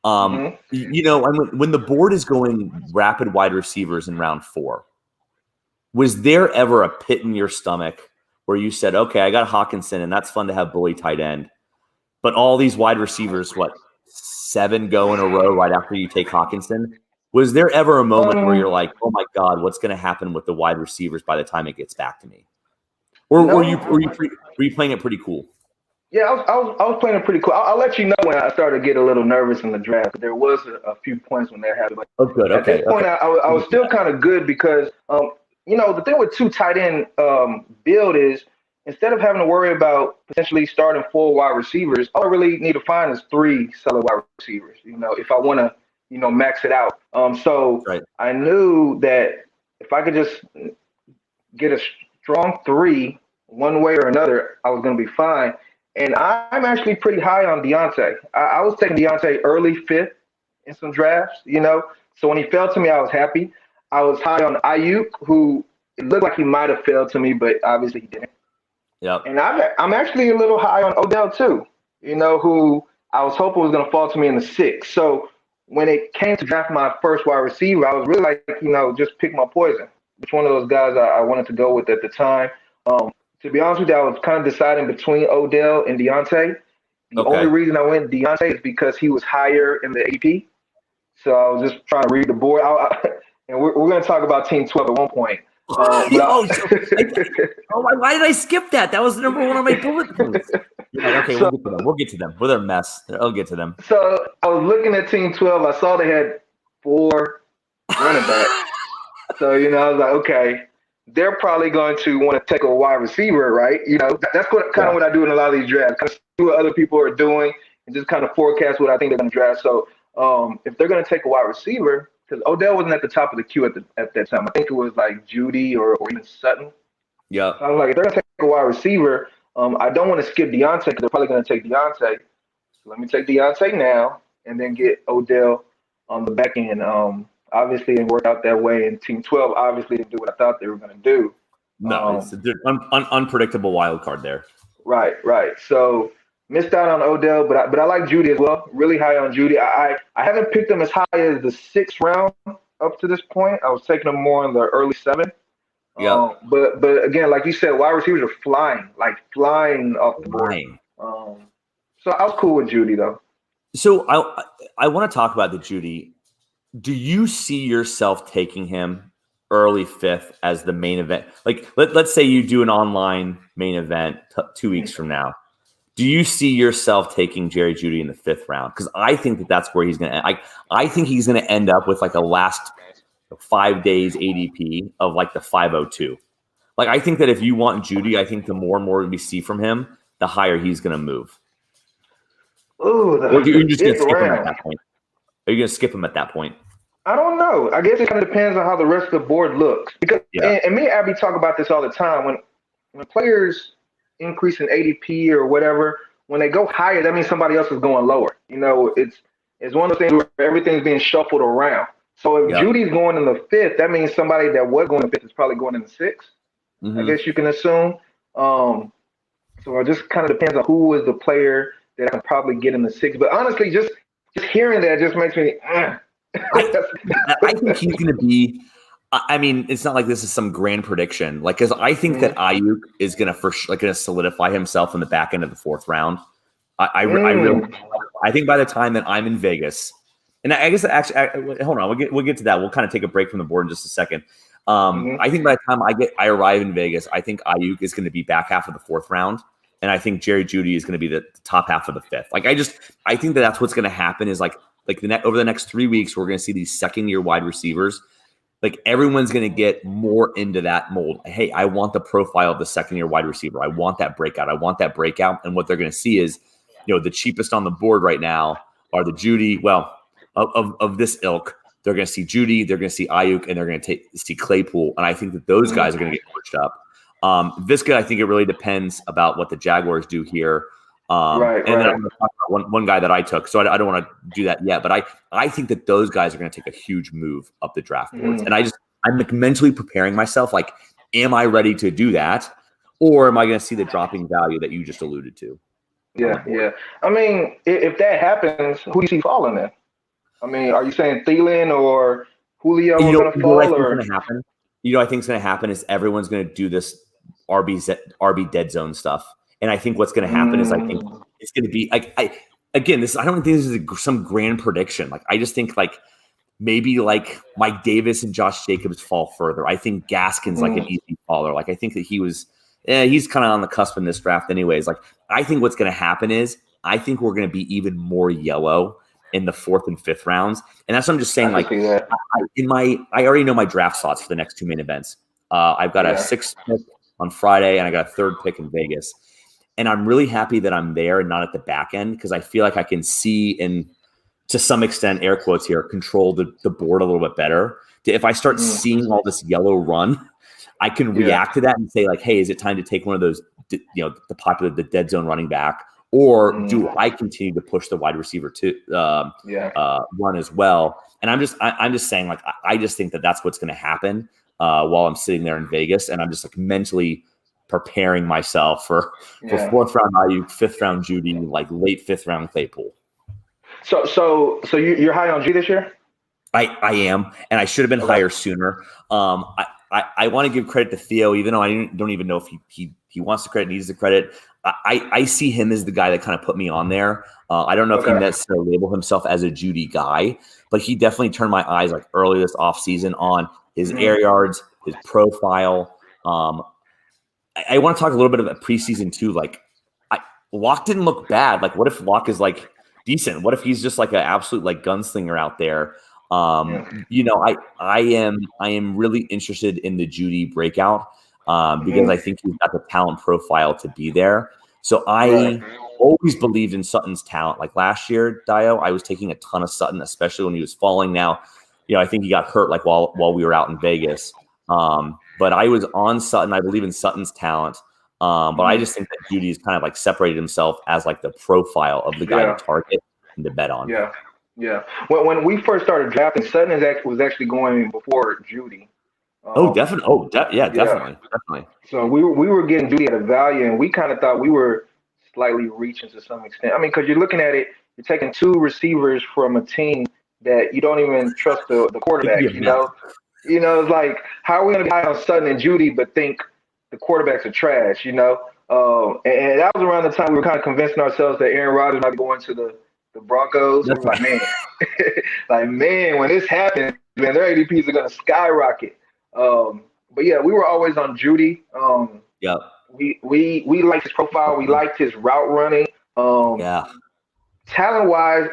When the board is going rapid wide receivers in round 4, was there ever a pit in your stomach where you said, okay, I got Hawkinson, and that's fun to have bully tight end, but all these wide receivers, 7 go in a row right after you take Hawkinson? Was there ever a moment where you're like, oh my God, what's going to happen with the wide receivers by the time it gets back to me? Or were you playing it pretty cool? Yeah, I was playing it pretty cool. I'll let you know when I started to get a little nervous in the draft. There was a few points when that happened. But good. At this point, I was still kind of good because, the thing with 2 tight end build is instead of having to worry about potentially starting 4 wide receivers, all I really need to find is 3 solid wide receivers. If I want to max it out. So Right. I knew that if I could just get a strong 3 one way or another, I was going to be fine. And I'm actually pretty high on Deontay. I was taking Deontay early 5th in some drafts, So when he fell to me, I was happy. I was high on Ayuk, who it looked like he might have fell to me, but obviously he didn't. Yep. And I'm actually a little high on Odell too, who I was hoping was going to fall to me in the 6th. So when it came to draft my first wide receiver, I was really like, just pick my poison. Which one of those guys I wanted to go with at the time. To be honest with you, I was kind of deciding between Odell and Deontay. The only reason I went Deontay is because he was higher in the AP. So I was just trying to read the board. And we're going to talk about Team 12 at one point. Why did I skip that? That was the number one on my bullet points. Okay, we'll get to them. We'll get to them. We're a mess. I'll get to them. So I was looking at Team 12. I saw they had 4 running backs. So, I was like, okay, they're probably going to want to take a wide receiver, right? That's kind of what I do in a lot of these drafts. Kind of see what other people are doing and just kind of forecast what I think they're going to draft. So if they're going to take a wide receiver, because Odell wasn't at the top of the queue at that time. I think it was like Judy or even Sutton. Yeah. So I was like, if they're going to take a wide receiver, I don't want to skip Deontay because they're probably going to take Deontay. So let me take Deontay now and then get Odell on the back end. Obviously, it didn't work out that way. And Team 12 obviously didn't do what I thought they were going to do. No, it's an unpredictable wild card there. Right. So missed out on Odell, but I like Judy as well. Really high on Judy. I haven't picked him as high as the 6th round up to this point. I was taking him more in the early 7th. Yeah. But again, like you said, wide receivers are flying off the board. So I was cool with Judy though. So I want to talk about the Judy. Do you see yourself taking him early 5th as the main event? Like, let's say you do an online main event 2 weeks from now. Do you see yourself taking Jerry Judy in the 5th round? Because I think that's where he's going to. I think he's going to end up with like a last 5 days ADP of like the 502. Like, I think that if you want Judy, I think the more and more we see from him, the higher he's going to move. Or you're just going to skip him at that point. Are you going to skip him at that point? I don't know. I guess it kind of depends on how the rest of the board looks. Because and me and Abby talk about this all the time. When players increase in ADP or whatever, when they go higher, that means somebody else is going lower. It's one of those things where everything's being shuffled around. So if Judy's going in the 5th, that means somebody that was going in the 5th is probably going in the 6th. Mm-hmm. I guess you can assume. So it just kind of depends on who is the player that I can probably get in the 6th. But honestly, just hearing that just makes me. I think he's going to be. I mean, it's not like this is some grand prediction. Like, because I think that Ayuk is going to solidify himself in the back end of the 4th round. I think by the time that I'm in Vegas, and I guess actually, hold on, we'll get to that. We'll kind of take a break from the board in just a second. I think by the time I arrive in Vegas, I think Ayuk is going to be back half of the 4th round, and I think Jerry Judy is going to be the top half of the 5th. Like, I think that's what's going to happen is like over the next 3 weeks, we're going to see these second-year wide receivers. Like, everyone's going to get more into that mold. Hey, I want the profile of the second-year wide receiver. I want that breakout. And what they're going to see is, the cheapest on the board right now are the Judy. Well, of this ilk, they're going to see Judy, they're going to see Ayuk, and they're going to see Claypool. And I think that those guys are going to get pushed up. Visca, I think it really depends about what the Jaguars do here. Then I'm going to talk about one guy that I took. So I don't want to do that yet, but I think that those guys are going to take a huge move up the draft boards. And I'm like mentally preparing myself. Like, am I ready to do that? Or am I going to see the dropping value that you just alluded to? Yeah. I mean, if that happens, who do you see falling in? I mean, are you saying Thielen or Julio are going to fall? I think is going to happen is everyone's going to do this RB dead zone stuff. And I think what's going to happen is I think it's going to be like I don't think this is some grand prediction. Like, I just think like maybe like Mike Davis and Josh Jacobs fall further. I think Gaskin's like an easy faller. Like, I think that he's kind of on the cusp in this draft anyways. Like, I think what's going to happen is I think we're going to be even more yellow in the 4th and 5th rounds. And that's what I'm just saying. Like, I already know my draft slots for the next 2 main events. I've got a 6th pick on Friday and I got a 3rd pick in Vegas. And I'm really happy that I'm there and not at the back end because I feel like I can see to some extent, air quotes here, control the board a little bit better. If I start seeing all this yellow run, I can react to that and say, like, hey, is it time to take one of those, the dead zone running back? Or do I continue to push the wide receiver to run as well? And I'm just saying, like, I just think that that's what's going to happen while I'm sitting there in Vegas, and I'm just like mentally preparing myself for 4th round Ayuk, 5th round Judy, like late 5th round Claypool. So you're high on G this year? I am, and I should have been higher sooner. I want to give credit to Theo, even though I don't even know if he wants the credit, needs the credit. I see him as the guy that kind of put me on there. I don't know if he necessarily labeled himself as a Judy guy, but he definitely turned my eyes like early this offseason on his air yards, his profile. I want to talk a little bit about preseason too. Like, Locke didn't look bad. Like, what if Locke is like decent? What if he's just like an absolute like gunslinger out there? I am really interested in the Judy breakout because I think he's got the talent profile to be there. So I always believed in Sutton's talent. Like last year, Dio, I was taking a ton of Sutton, especially when he was falling. Now, I think he got hurt like while we were out in Vegas. But I was on Sutton. I believe in Sutton's talent. But I just think that Judy has kind of like separated himself as like the profile of the guy to target and to bet on. Yeah. When we first started drafting, Sutton was actually going before Judy. Definitely. Definitely. So we were getting Judy at a value, and we kind of thought we were slightly reaching to some extent. I mean, because you're looking at it, you're taking 2 receivers from a team that you don't even trust the quarterback. It's like, how are we going to be high on Sutton and Judy, but think the quarterbacks are trash? And that was around the time we were kind of convincing ourselves that Aaron Rodgers might be going to the Broncos. We were like, man, when this happens, man, their ADPs are going to skyrocket. But yeah, we were always on Judy. We liked his profile. We liked his route running. Talent-wise,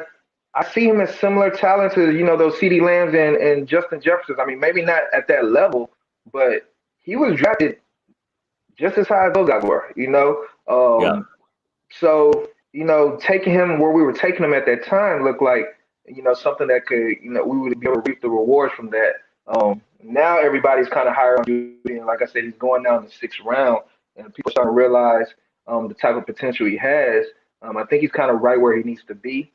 I see him as similar talent to, those CeeDee Lambs and Justin Jefferson. I mean, maybe not at that level, but he was drafted just as high as those guys were, So, taking him where we were taking him at that time looked like, something that could, we would be able to reap the rewards from that. Now everybody's kind of higher on Judy, and like I said, he's going down the 6th round, and people are starting to realize the type of potential he has. I think he's kind of right where he needs to be.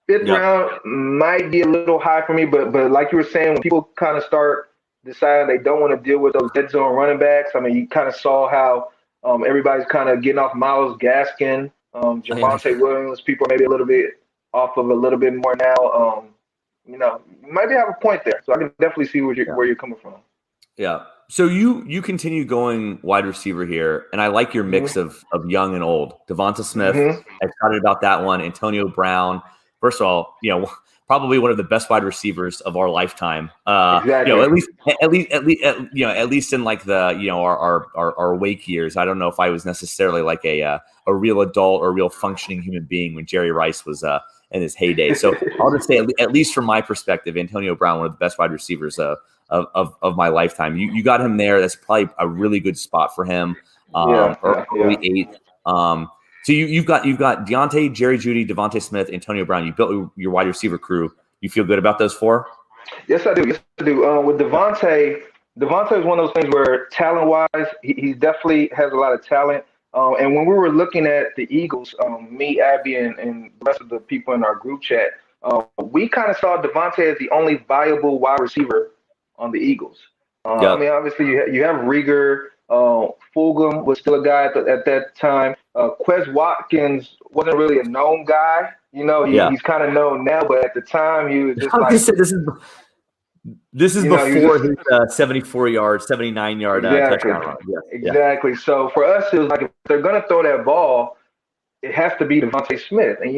5th round might be a little high for me, but like you were saying, when people kind of start deciding they don't want to deal with those dead zone running backs, I mean, you kind of saw how everybody's kind of getting off Myles Gaskin, Javonte Williams. People are maybe a little bit off of a little bit more now. You might have a point there. So I can definitely see where you're coming from. Yeah. So you continue going wide receiver here, and I like your mix of young and old. Devonta Smith, excited about that one. Antonio Brown. First of all, probably one of the best wide receivers of our lifetime. Exactly. At least in like the our wake years. I don't know if I was necessarily like a real adult or real functioning human being when Jerry Rice was in his heyday. So I'll just say, at least from my perspective, Antonio Brown, one of the best wide receivers of my lifetime. You got him there. That's probably a really good spot for him. Early 8th. So you've got Deontay, Jerry Judy, Devonta Smith, Antonio Brown. You built your wide receiver crew. You feel good about those 4? Yes, I do. With Devontae is one of those things where talent-wise, he definitely has a lot of talent. And when we were looking at the Eagles, me, Abby, and the rest of the people in our group chat, we kind of saw Devontae as the only viable wide receiver on the Eagles. I mean, obviously, you have Rieger. Fulgham was still a guy at that time. Quez Watkins wasn't really a known guy. He's kind of known now, but at the time he was just like. This is before his 74-yard, 79-yard touchdown run. Exactly. So for us, it was like, if they're going to throw that ball, it has to be Devonta Smith. And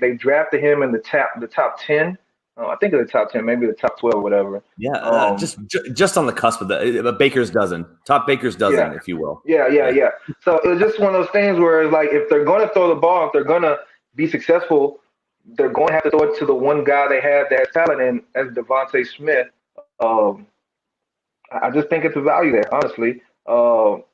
they drafted him in the top 10. I think of the top 10, maybe the top 12 or whatever. Yeah, just on the cusp of the Baker's dozen, top Baker's dozen, if you will. Yeah. So it was just one of those things where it's like, if they're going to throw the ball, if they're going to be successful, they're going to have to throw it to the one guy they have that has talent, and as Devonta Smith. I just think it's a value there, honestly.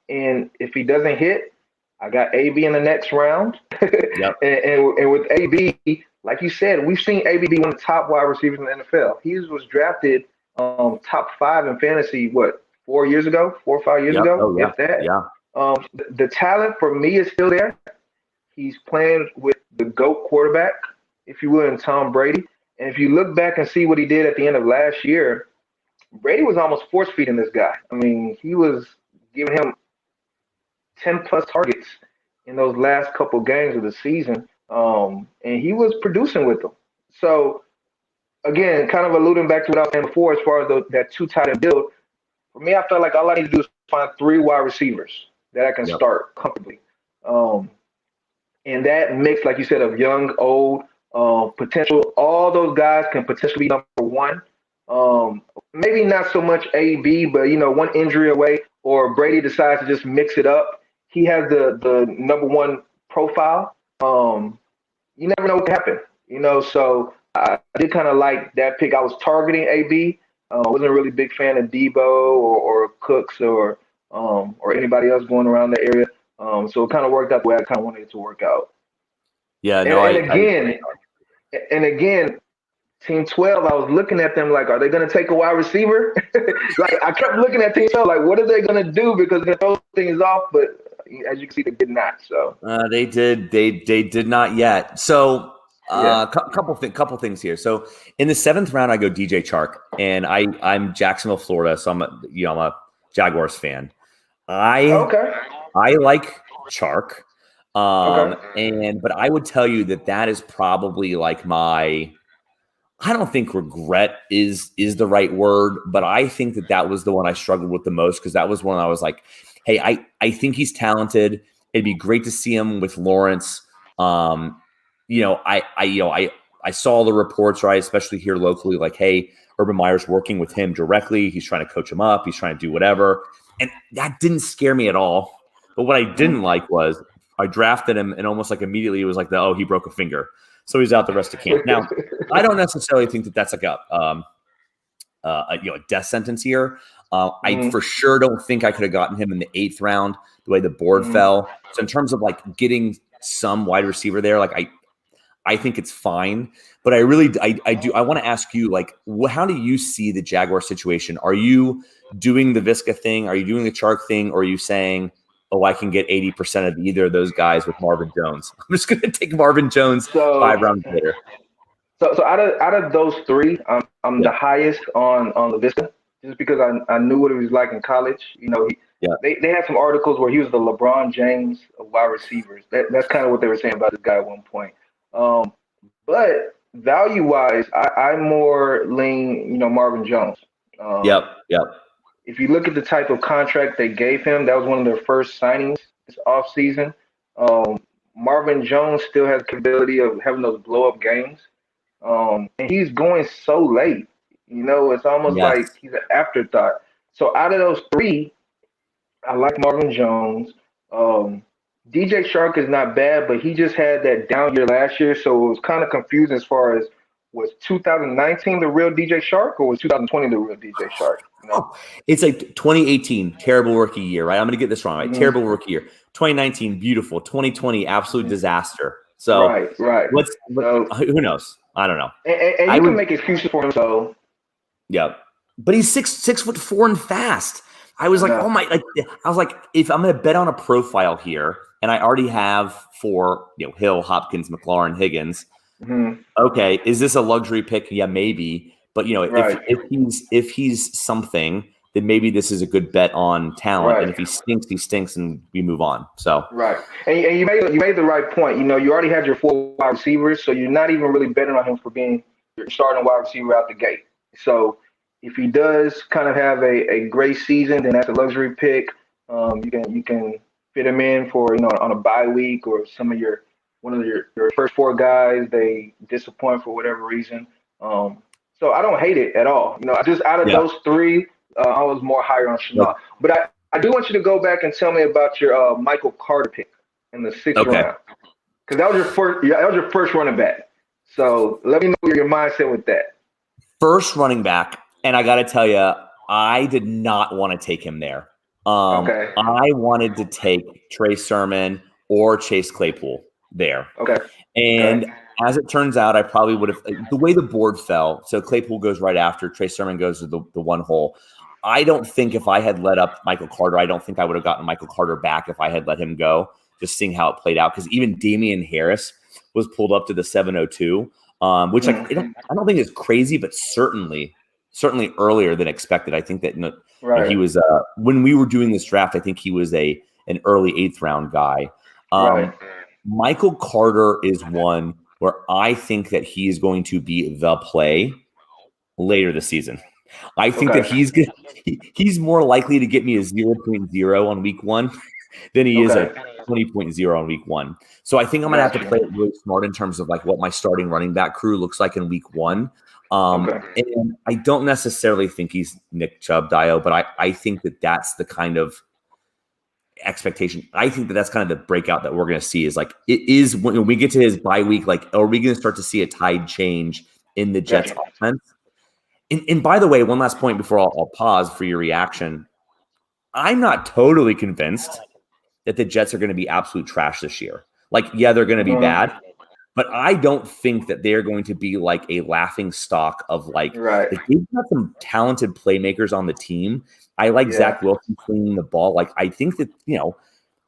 And if he doesn't hit, I got AB in the next round. and with AB, like you said, we've seen AB be one of the top wide receivers in the NFL. He was drafted top 5 in fantasy, 4 years ago, 4 or 5 years Yep. ago, Oh, yeah. if that. Yeah. The talent for me is still there. He's playing with the GOAT quarterback, if you will, in Tom Brady. And if you look back and see what he did at the end of last year, Brady was almost force feeding this guy. I mean, he was giving him 10 plus targets in those last couple games of the season. And he was producing with them. So again, kind of alluding back to what I was saying before, as far as that 2 tight end build, for me, I felt like all I need to do is find 3 wide receivers that I can start comfortably. And that mix, like you said, of young, old, potential, all those guys can potentially be number 1. Maybe not so much AB, but one injury away, or Brady decides to just mix it up. He has the number 1 profile. You never know what can happen, So I did kind of like that pick. I was targeting AB. I wasn't a really big fan of Debo or Cooks or anybody else going around the area. So it kind of worked out the way I kind of wanted it to work out. Yeah. No. And again, Team 12, I was looking at them like, are they going to take a wide receiver? Like, I kept looking at Team 12, like, what are they going to do? Because they're going to throw things off. But as you can see, they did not. So they did not yet. So couple things here. So in the 7th round, I go DJ Chark, and I'm Jacksonville, Florida. So I'm a Jaguars fan. I like Chark. But I would tell you that is probably like I don't think regret is the right word, but I think that was the one I struggled with the most, because that was one I was like, hey, I think he's talented. It'd be great to see him with Lawrence. I saw the reports, right, especially here locally, like, hey, Urban Meyer's working with him directly. He's trying to coach him up. He's trying to do whatever. And that didn't scare me at all. But what I didn't like was I drafted him, and almost like immediately it was like he broke a finger, so he's out the rest of camp. Now, I don't necessarily think that's like a death sentence here. I for sure don't think I could have gotten him in the 8th round the way the board fell. So in terms of like getting some wide receiver there, like I think it's fine. But I want to ask you, like, how do you see the Jaguar situation? Are you doing the Visca thing? Are you doing the Chark thing? Or are you saying, oh, I can get 80% of either of those guys with Marvin Jones? I'm just going to take Marvin Jones 5 rounds later. So out of those 3, I'm the highest on the Visca, just because I knew what it was like in college. They had some articles where he was the LeBron James of wide receivers. That's kind of what they were saying about this guy at one point. But value-wise, I more lean, Marvin Jones. Yep. If you look at the type of contract they gave him, that was one of their first signings this offseason. Marvin Jones still has the capability of having those blow-up games. And he's going so late. It's almost like he's an afterthought. So out of those 3, I like Marvin Jones. DJ Chark is not bad, but he just had that down year last year, so it was kind of confusing as far as, was 2019 the real DJ Chark, or was 2020 the real DJ Chark? It's like 2018, terrible rookie year, right? I'm going to get this wrong, right? Terrible rookie year. 2019, beautiful. 2020, absolute disaster. So right. Who knows? I don't know. And you can make excuses for him, so. Yeah, but he's 6'4" and fast. I was like, oh my! I was like, if I'm going to bet on a profile here, and I already have 4, Hill, Hopkins, McLaurin, Higgins. Okay, is this a luxury pick? Yeah, maybe. But if he's something, then maybe this is a good bet on talent. And if he stinks, and we move on. So and you made the right point. You already had your 4 wide receivers, so you're not even really betting on him for being your starting wide receiver out the gate. So if he does kind of have a great season, then that's a luxury pick. You can fit him in for on a bye week, or one of your first 4 guys they disappoint for whatever reason. So I don't hate it at all. Just out of those 3, I was more higher on Shenault. But I do want you to go back and tell me about your Michael Carter pick in the 6th round, because that was your first running back. So let me know your mindset with that. First running back, and I got to tell you, I did not want to take him there. I wanted to take Trey Sermon or Chase Claypool there. Okay. And as it turns out, I probably would have the way the board fell. So Claypool goes right after Trey Sermon goes to the one hole. I don't think if I had let up Michael Carter, I don't think I would have gotten Michael Carter back if I had let him go. Just seeing how it played out, because even Damian Harris was pulled up to the 702, which I don't think is crazy, but certainly earlier than expected. I think that he was when we were doing this draft, I think he was an early 8th round guy. Michael Carter is one where I think that he is going to be the play later this season. I think that he's more likely to get me a 0.0 on week 1 than he is a 20.0 on week 1. So I think I'm going to have to play it really smart in terms of like what my starting running back crew looks like in week 1. And I don't necessarily think he's Nick Chubb, Dio, but I think that that's the kind of expectation. I think that that's kind of the breakout that we're going to see is like, it is when we get to his bye week, like, are we going to start to see a tide change in the Jets offense? And by the way, one last point before I'll pause for your reaction. I'm not totally convinced that the Jets are going to be absolute trash this year. Like, yeah, they're going to be bad, but I don't think that they're going to be like a laughing stock of like, they've got some talented playmakers on the team. I like Zach Wilson cleaning the ball. Like, I think that,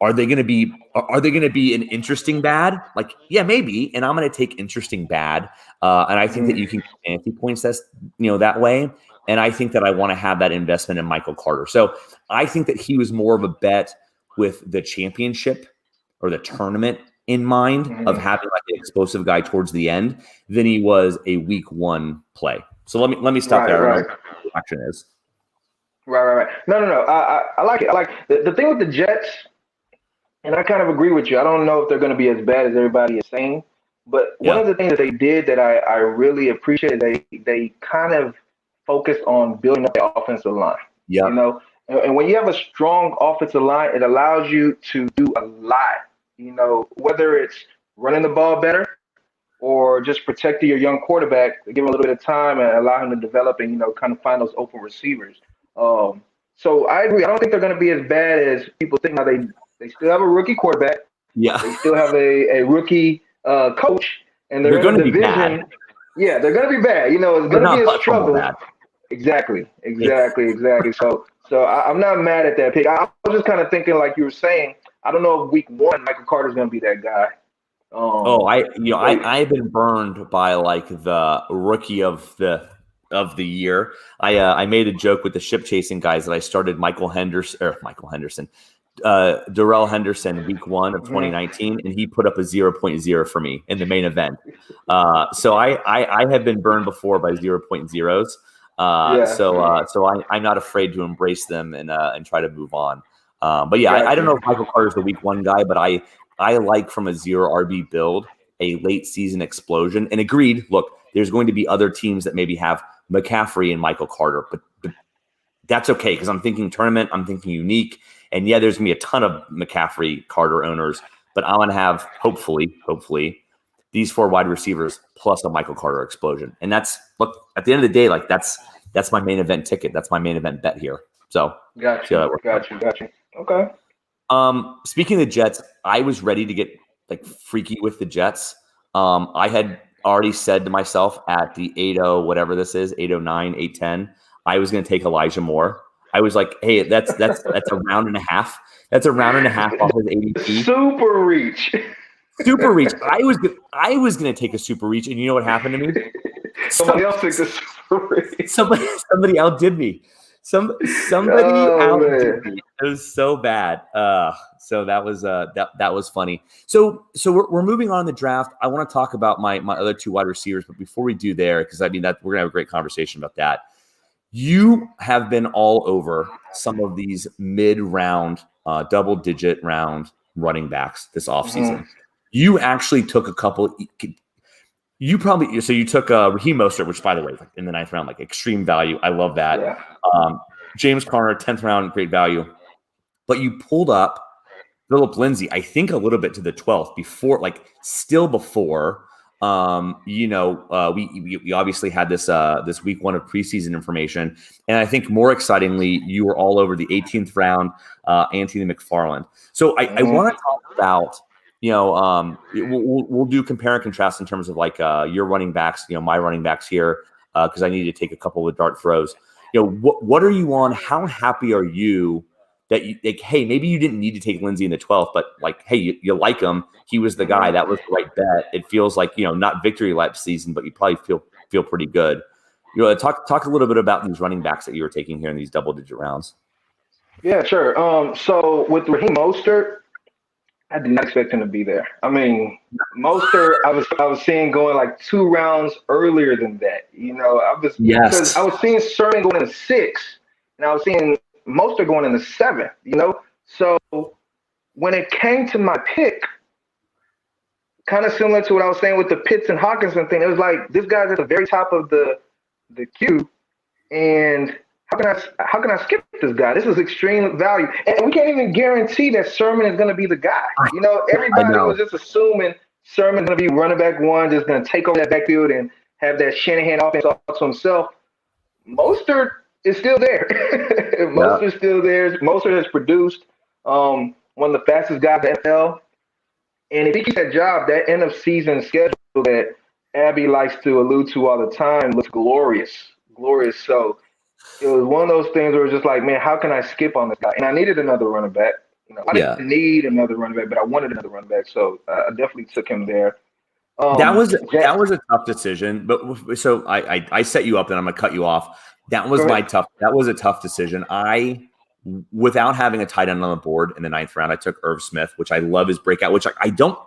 are they going to be an interesting bad? Like, yeah, maybe. And I'm going to take interesting bad. And I think that you can get fantasy points that way. And I think that I want to have that investment in Michael Carter. So I think that he was more of a bet with the championship or the tournament in mind of having like an explosive guy towards the end than he was a week 1 play. So let me stop there. What the action is. Right. No. I like it. I like the thing with the Jets. And I kind of agree with you. I don't know if they're going to be as bad as everybody is saying, but one of the things that they did that I really appreciate, they kind of focused on building up the offensive line. Yeah. And when you have a strong offensive line, it allows you to do a lot. Whether it's running the ball better or just protecting your young quarterback, give him a little bit of time and allow him to develop and kind of find those open receivers. So I agree. I don't think they're going to be as bad as people think. Now they still have a rookie quarterback. Yeah. They still have a rookie coach, and they're going to be bad. Yeah, they're going to be bad. It's going to be a struggle. Exactly. So I'm not mad at that pick. I was just kind of thinking, like you were saying, I don't know if week 1 Michael Carter's going to be that guy. I've been burned by like the rookie of the year. I made a joke with the ship chasing guys that I started Darrell Henderson week 1 of 2019, and he put up a 0.0 for me in the main event. So I have been burned before by 0.0s. So I'm not afraid to embrace them and try to move on. But I don't know if Michael Carter's the week 1 guy, but I like from a 0 RB build a late season explosion. And agreed, look, there's going to be other teams that maybe have McCaffrey and Michael Carter, but that's okay because I'm thinking tournament, I'm thinking unique. And yeah, there's going to be a ton of McCaffrey Carter owners, but I'm going to have hopefully these 4 wide receivers plus a Michael Carter explosion. And that's, look, at the end of the day, like that's my main event ticket. That's my main event bet here. So got you. Okay. Speaking of the Jets, I was ready to get like freaky with the Jets. I had already said to myself at the 8-0, whatever this is, 809, 810, I was going to take Elijah Moore. I was like, hey, that's a round and a half. That's a round and a half off his ADP. Super reach. I was going to take a super reach, and you know what happened to me? Somebody else took the super reach. Somebody outdid me. Somebody outdid me. It was so bad. So that was funny. So we're moving on in the draft. I want to talk about my other 2 wide receivers, but before we do there, because we're gonna have a great conversation about that. You have been all over some of these mid-round, double-digit round running backs this offseason. You actually took a couple. You took Raheem Mostert, which, by the way, like in the 9th round, like extreme value. I love that. Yeah. James Conner, 10th round, great value. But you pulled up Phillip Lindsay, I think a little bit to the 12th before. We obviously had this week 1 of preseason information, and I think more excitingly, you were all over the 18th round, Anthony McFarland. So I want to talk about we'll do compare and contrast in terms of like your running backs, my running backs here, because I need to take a couple of dart throws. What are you on? How happy are you that you like, hey, maybe you didn't need to take Lindsey in the 12th, but like, hey, you like him. He was the guy. That was the right bet. It feels like, not victory lap season, but you probably feel pretty good. Talk a little bit about these running backs that you were taking here in these double-digit rounds. Yeah, sure. So with Raheem Mostert, I did not expect him to be there. I mean, Mostert, I was seeing going like 2 rounds earlier than that. Because I was seeing Sermon going in the 6th, and I was seeing Mostert going in the 7th. So when it came to my pick, kind of similar to what I was saying with the Pitts and Hopkinson thing, it was like this guy's at the very top of the queue, and how can I skip this guy? This is extreme value. And we can't even guarantee that Sermon is going to be the guy. Everybody was just assuming Sermon's going to be running back 1, just going to take over that backfield and have that Shanahan offense all to himself. Mostert is still there. Mostert's still there. Mostert has produced one of the fastest guys in the NFL. And if he keeps that job, that end of season schedule that Abby likes to allude to all the time looks glorious. So it was one of those things where it was just like, man, how can I skip on this guy? And I needed another running back. I didn't need another running back, but I wanted another running back, so I definitely took him there. That was a tough decision, but so I set you up, and I'm gonna cut you off. That was a tough decision. Without having a tight end on the board in the 9th round, I took Irv Smith, which I love his breakout. Which I don't.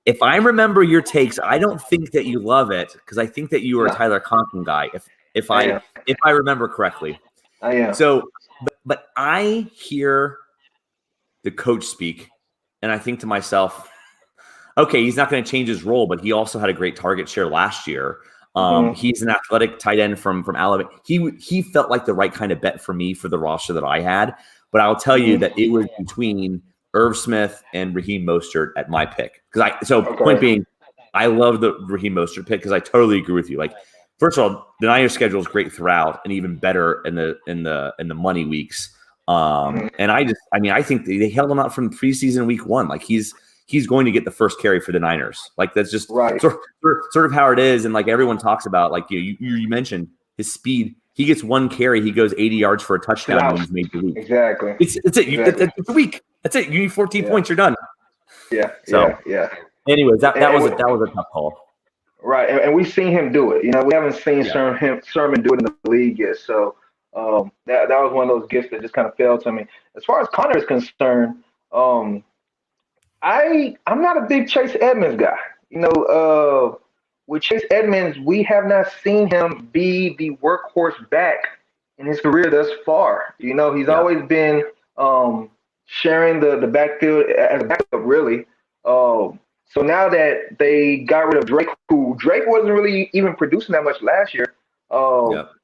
If I remember your takes, I don't think that you love it because I think that you were a Tyler Conklin guy. If I remember correctly, I am. So, but I hear the coach speak, and I think to myself, okay, he's not going to change his role, but he also had a great target share last year. He's an athletic tight end from Alabama. He felt like the right kind of bet for me for the roster that I had. But I'll tell you that it was between Irv Smith and Raheem Mostert at my pick. Point being, I love the Raheem Mostert pick because I totally agree with you. Like, first of all, the Niners schedule is great throughout, and even better in the money weeks. And I think they held him out from preseason week 1. Like he's going to get the first carry for the Niners. Like that's just sort of how it is. And like everyone talks about, like you mentioned his speed. He gets 1 carry, he goes 80 yards for a touchdown when he's made the week. Exactly. It's it. Exactly. It's a week. That's it. You need 14 points, you're done. Yeah. Anyways, that was a tough call. Right, and we've seen him do it. We haven't seen Sermon do it in the league yet. So that was one of those gifts that just kind of fell to me. As far as Connor is concerned, I'm not a big Chase Edmonds guy. With Chase Edmonds, we have not seen him be the workhorse back in his career thus far. He's always been sharing the backfield as a backup, really. So now that they got rid of Drake, who Drake wasn't really even producing that much last year,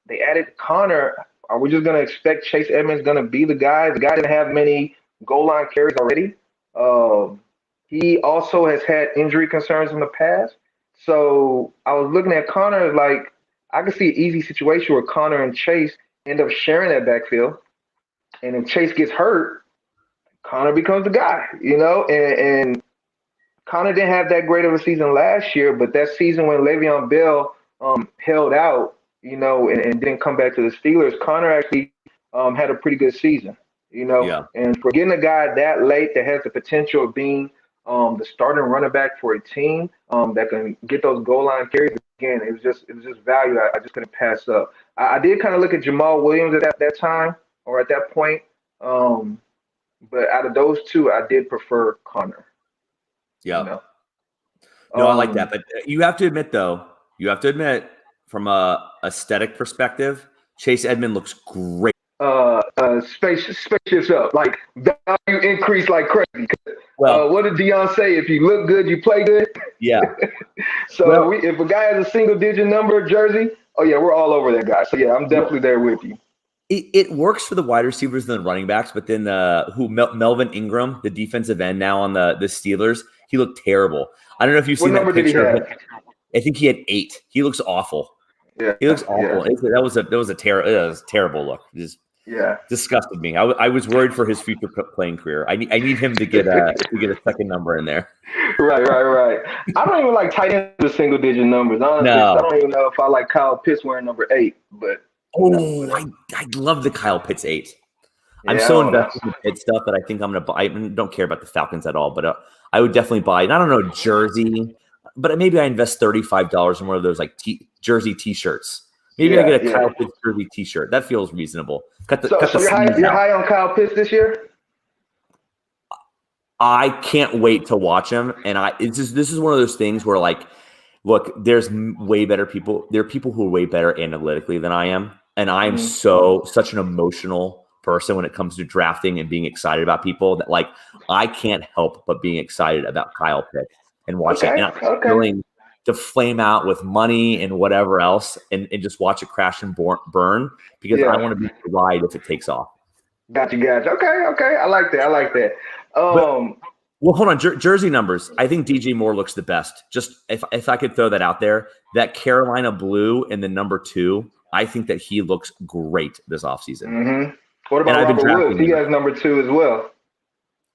they added Connor. Are we just going to expect Chase Edmonds going to be the guy? The guy didn't have many goal line carries already. He also has had injury concerns in the past. So I was looking at Connor like I could see an easy situation where Connor and Chase end up sharing that backfield. And if Chase gets hurt, Connor becomes the guy, and Connor didn't have that great of a season last year, but that season when Le'Veon Bell held out, and didn't come back to the Steelers, Connor actually had a pretty good season, And for getting a guy that late that has the potential of being the starting running back for a team that can get those goal line carries, again, it was just value I just couldn't pass up. I did kind of look at Jamal Williams at that time or at that point, but out of those two, I did prefer Connor. Yeah. No, I like that. But you have to admit, from a aesthetic perspective, Chase Edmonds looks great. Spacious up, like value increase like crazy. Well, what did Deion say? If you look good, you play good. Yeah. So if a guy has a single-digit number jersey, we're all over that guy. So I'm definitely there with you. It works for the wide receivers and the running backs, but then Melvin Ingram, the defensive end now on the Steelers, he looked terrible. I don't know if you've seen that picture. Did he have? I think he had 8. He looks awful. Yeah, he looks awful. Yeah. That was a terrible look. Yeah. Disgusted me. I was worried for his future playing career. I need him to get a second number in there. Right. I don't even like tight ends with single digit numbers, honestly. So I No. don't even know if I like Kyle Pitts wearing number 8, but I love the Kyle Pitts 8. I'm yeah, I so don't know. invested in the Pitt stuff that I think I'm going to buy. I don't care about the Falcons at all, but I would definitely buy, and I don't know, jersey, but maybe I invest $35 in one of those like jersey T-shirts. Maybe I get a Kyle Pitts jersey T-shirt. That feels reasonable. Cut the you're high on Kyle Pitts this year? I can't wait to watch him, and this is one of those things where, like, look, there's way better people. There are people who are way better analytically than I am, and I am such an emotional person when it comes to drafting and being excited about people that, like, I can't help but being excited about Kyle Pitts and watching it. And I'm willing to flame out with money and whatever else and just watch it crash and burn because I want to be the ride if it takes off. Gotcha. Okay. I like that. Well, hold on. Jersey numbers. I think DJ Moore looks the best. Just if I could throw that out there, that Carolina blue and the number 2, I think that he looks great this offseason. Mm-hmm. What about Robert Woods? He has number 2 as well.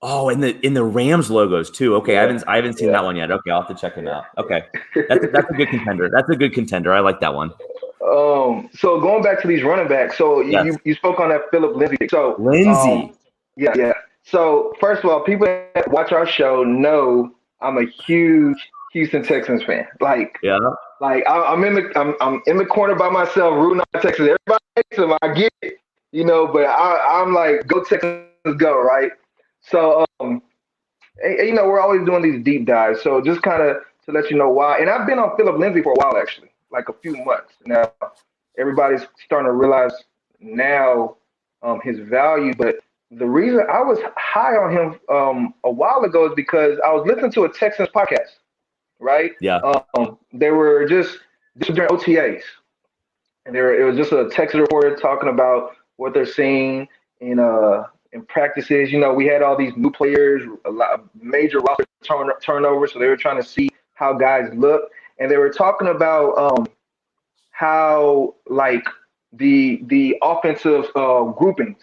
Oh, in the Rams logos too. Okay, I haven't seen that one yet. Okay, I'll have to check him out. Okay, that's a good contender. That's a good contender. I like that one. So going back to these running backs. So you spoke on that Philip Lindsay. So Lindsay. Yeah. So first of all, people that watch our show know I'm a huge Houston Texans fan. Like I'm in the corner by myself rooting on Texans. Everybody hates them. I get it, but I'm like, go Texans, go, right? So we're always doing these deep dives. So just kind of to let you know why. And I've been on Philip Lindsay for a while, actually, like a few months now. Everybody's starting to realize now his value, but the reason I was high on him a while ago is because I was listening to a Texans podcast, right? Yeah. They were this was during OTAs, and it was just a Texas reporter talking about what they're seeing in practices. We had all these new players, a lot of major roster turnover, so they were trying to see how guys look, and they were talking about how like the offensive groupings.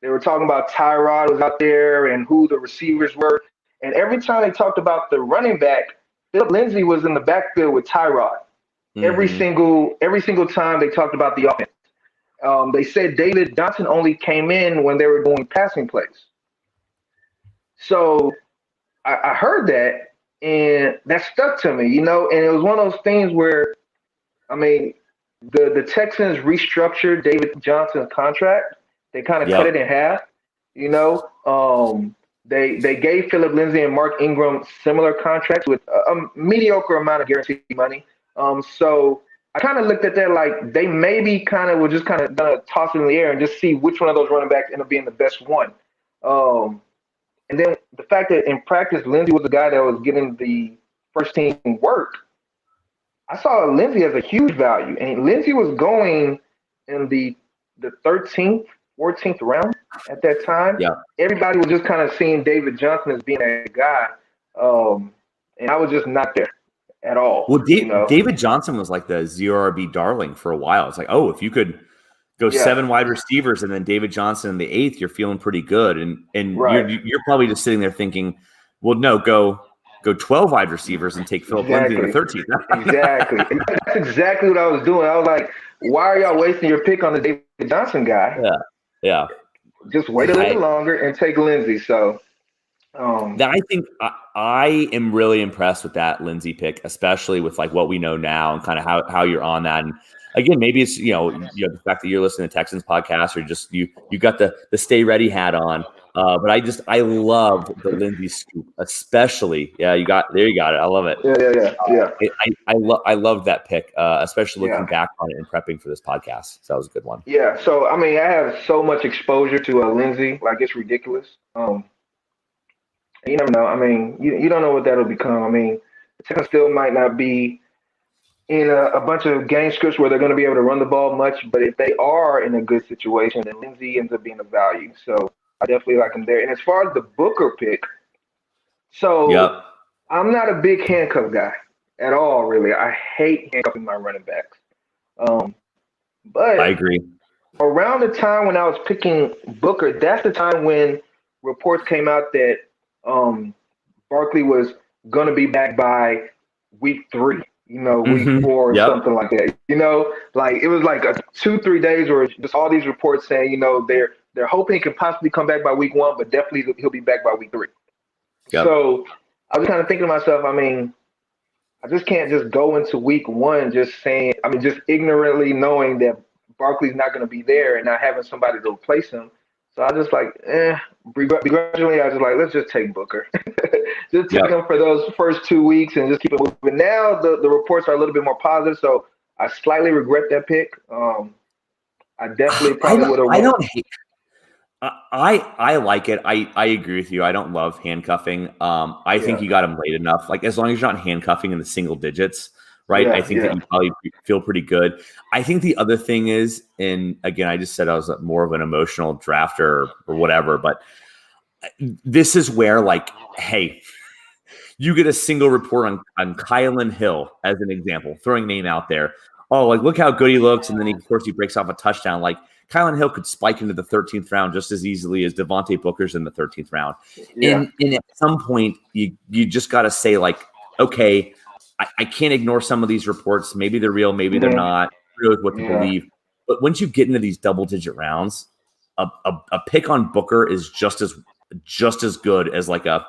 They were talking about Tyrod was out there and who the receivers were. And every time they talked about the running back, Philip Lindsay was in the backfield with Tyrod. Mm-hmm. Every single time they talked about the offense. They said David Johnson only came in when they were doing passing plays. So I heard that, and that stuck to me, and it was one of those things where, the Texans restructured David Johnson's contract. They kind of cut it in half, They gave Philip Lindsay and Mark Ingram similar contracts with a mediocre amount of guaranteed money. So I kind of looked at that like they maybe kind of were just kind of gonna toss it in the air and just see which one of those running backs ended up being the best one. And then the fact that in practice Lindsay was the guy that was getting the first team work. I saw Lindsay as a huge value, and Lindsay was going in the 13th. 14th round at that time. Yeah. Everybody was just kind of seeing David Johnson as being a guy. And I was just not there at all. Well, David Johnson was like the ZRB darling for a while. It's like, oh, if you could go 7 wide receivers and then David Johnson in the 8th, you're feeling pretty good. And right. you're probably just sitting there thinking, well, no, go 12 wide receivers and take Philip Lindsay in the 13th. Exactly. That's exactly what I was doing. I was like, why are y'all wasting your pick on the David Johnson guy? Yeah. Just wait a little longer and take Lindsay. So I think I am really impressed with that Lindsay pick, especially with like what we know now and kind of how you're on that. And again, maybe it's the fact that you're listening to Texans podcast or just you got the stay ready hat on. But I love the Lindsay scoop, especially. Yeah, you got it. I love it. Yeah. I love that pick, especially looking back on it and prepping for this podcast. So that was a good one. Yeah. So I have so much exposure to Lindsay, like it's ridiculous. You never know. You don't know what that'll become. The Texans still might not be in a bunch of game scripts where they're going to be able to run the ball much, but if they are in a good situation, then Lindsay ends up being a value. So I definitely like him there. And as far as the Booker pick, I'm not a big handcuff guy at all, really. I hate handcuffing my running backs. But I agree. around the time when I was picking Booker, that's the time when reports came out that Barkley was going to be back by week 3, week 4 or Yep. something like that. Like it was like 2-3 days where just all these reports saying, they're hoping he can possibly come back by week 1, but definitely he'll be back by week 3. Yep. So I was kind of thinking to myself, I just can't just go into week 1 just ignorantly knowing that Barkley's not going to be there and not having somebody to replace him. So I just begrudgingly, I was just like, let's just take Booker. Just take him for those first 2 weeks and just keep it moving. But now the reports are a little bit more positive, so I slightly regret that pick. I definitely probably would have. I don't hate. I like it. I agree with you. I don't love handcuffing. I think you got him late enough. Like as long as you're not handcuffing in the single digits, right? I think that you probably feel pretty good. I think the other thing is, and again, I just said I was more of an emotional drafter or whatever, but this is where, like, hey, you get a single report on Kylan Hill as an example, throwing name out there. Oh, like look how good he looks, and then of course he breaks off a touchdown. Like Kylan Hill could spike into the 13th round just as easily as Devontae Booker's in the 13th round. And at some point, you just got to say, like, okay, I can't ignore some of these reports. Maybe they're real, maybe they're not. Who knows what to believe? But once you get into these double-digit rounds, a pick on Booker is just as good as like a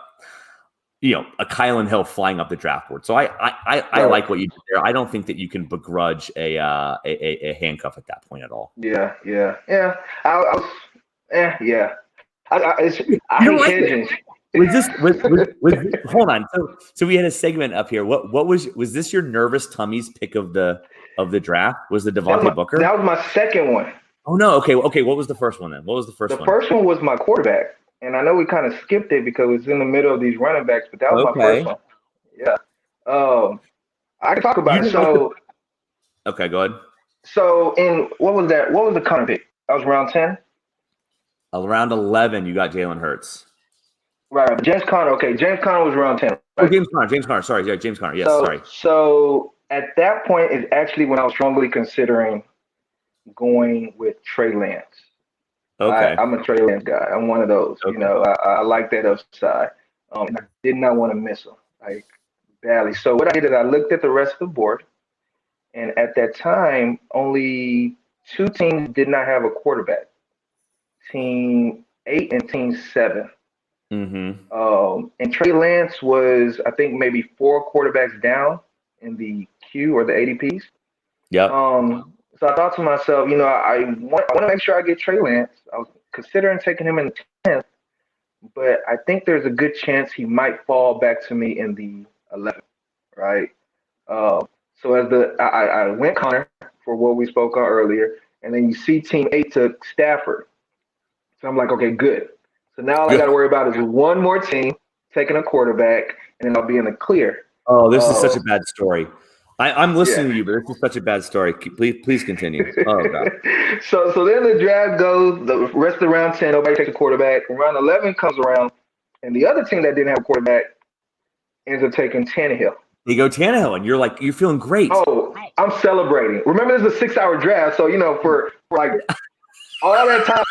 Kylan Hill flying up the draft board. So I like what you did there. I don't think that you can begrudge a handcuff at that point at all. Yeah. I hate hedging. Hold on. So we had a segment up here. What was this your nervous tummies pick of the draft? Was the Devontae Booker? That was my second one. Oh no. Okay. What was the first one then? What was the first one? The first one was my quarterback. And I know we kind of skipped it because it's in the middle of these running backs, but that was my first one. Yeah. I can talk about it. So okay, go ahead. So what was that? What was the Connor pick? That was round 10? Around 11, you got Jalen Hurts. Right. James Conner. Okay, James Conner was around 10. Right? Oh, James Conner. Sorry. Yeah, James Conner. Yes, sorry. So at that point is actually when I was strongly considering going with Trey Lance. Okay. I'm a Trey Lance guy. I'm one of those. Okay. I like that upside. And I did not want to miss him, like badly. So what I did is I looked at the rest of the board, and at that time, only 2 teams did not have a quarterback. Team 8 and Team 7. Mm-hmm. And Trey Lance was, I think, maybe 4 quarterbacks down in the queue or the ADPs. Yeah. So I thought to myself, I want to make sure I get Trey Lance. I was considering taking him in the 10th, but I think there's a good chance he might fall back to me in the 11th, right? So as I went Connor for what we spoke on earlier, and then you see Team 8 took Stafford. So I'm like, okay, good. So now all I got to worry about is one more team taking a quarterback, and then I'll be in the clear. Oh, this is such a bad story. I'm listening to you, but this is such a bad story. Please continue. Oh, God. So then the draft goes, the rest of round 10, nobody takes a quarterback. And round 11 comes around, and the other team that didn't have a quarterback ends up taking Tannehill. You go Tannehill, and you're feeling great. Oh, I'm celebrating. Remember, this is a 6-hour draft, so, for like all that time,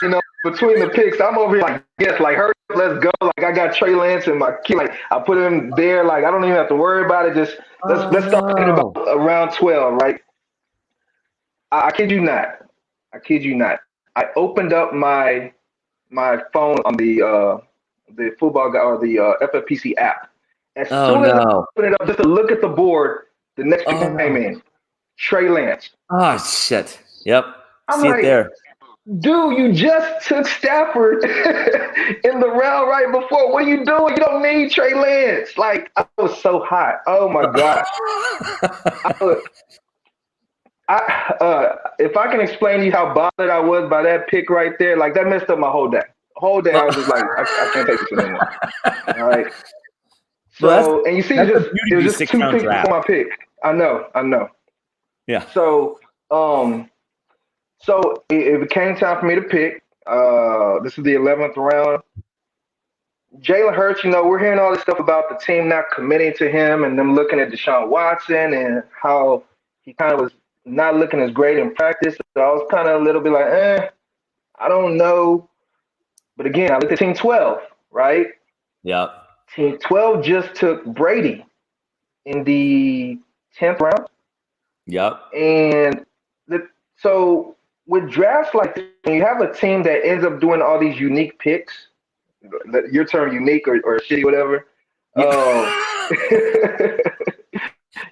between the picks, I'm over here like, yes, like, hurry up, let's go. Like, I got Trey Lance in my key. Like, I put him there. Like, I don't even have to worry about it. Just let's start thinking about around 12, right? I kid you not. I opened up my phone on the football guy or the FFPC app. As soon as I opened it up just to look at the board, the next pick came in. Trey Lance. Oh, shit. Yep. I'm See like, it there. Dude, you just took Stafford in the round right before. What are you doing? You don't need Trey Lance. Like, I was so hot. Oh, my God. If I can explain to you how bothered I was by that pick right there, like, that messed up my whole day. Whole day, I was just like, I can't take this anymore. All right. So, and you see, it was just 2 picks before my pick. I know. Yeah. So it became time for me to pick. This is the 11th round. Jalen Hurts, we're hearing all this stuff about the team not committing to him and them looking at Deshaun Watson and how he kind of was not looking as great in practice I was kind of a little bit like, I don't know. But again, I looked at Team 12, right? Yeah. Team 12 just took Brady in the 10th round. Yep. And so with drafts like this, when you have a team that ends up doing all these unique picks, your term unique or shitty, whatever,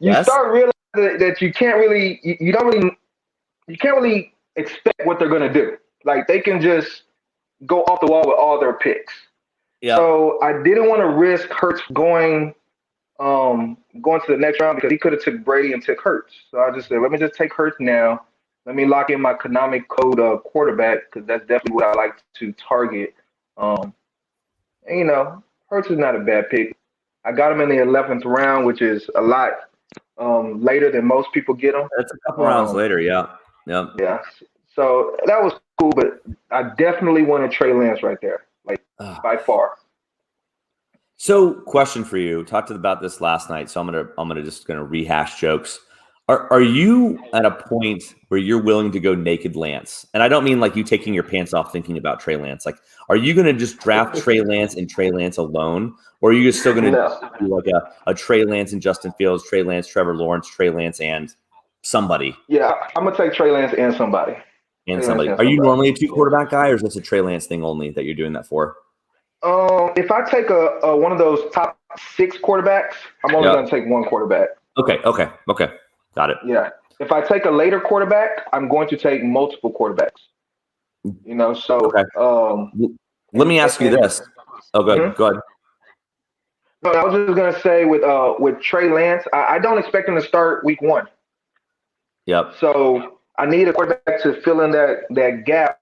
you Yes. start realizing that you can't really, you can't really expect what they're going to do. Like they can just go off the wall with all their picks. Yeah. So I didn't want to risk Hurts going to the next round because he could have took Brady and took Hurts. So I just said, let me just take Hurts now. Let me lock in my Konami code quarterback because that's definitely what I like to target. And, Hurts is not a bad pick. I got him in the 11th round, which is a lot later than most people get him. That's a couple rounds later, yeah. Yep. Yeah. So that was cool, but I definitely wanted Trey Lance right there, like by far. So, question for you. Talked about this last night, so I'm gonna rehash jokes. Are you at a point where you're willing to go naked Lance? And I don't mean like you taking your pants off thinking about Trey Lance. Like, are you gonna just draft Trey Lance and Trey Lance alone, or are you still gonna do like a Trey Lance and Justin Fields, Trey Lance, Trevor Lawrence, Trey Lance and somebody? Yeah, I'm gonna take Trey Lance and somebody. Are you normally a 2 quarterback guy, or is this a Trey Lance thing only that you're doing that for? If I take a one of those top 6 quarterbacks, I'm only going to take 1 quarterback. Okay. Got it. Yeah. If I take a later quarterback, I'm going to take multiple quarterbacks. Okay. Let me ask you this. Oh, go ahead. Go ahead. No, I was just going to say with Trey Lance, I don't expect him to start week 1. Yep. So I need a quarterback to fill in that gap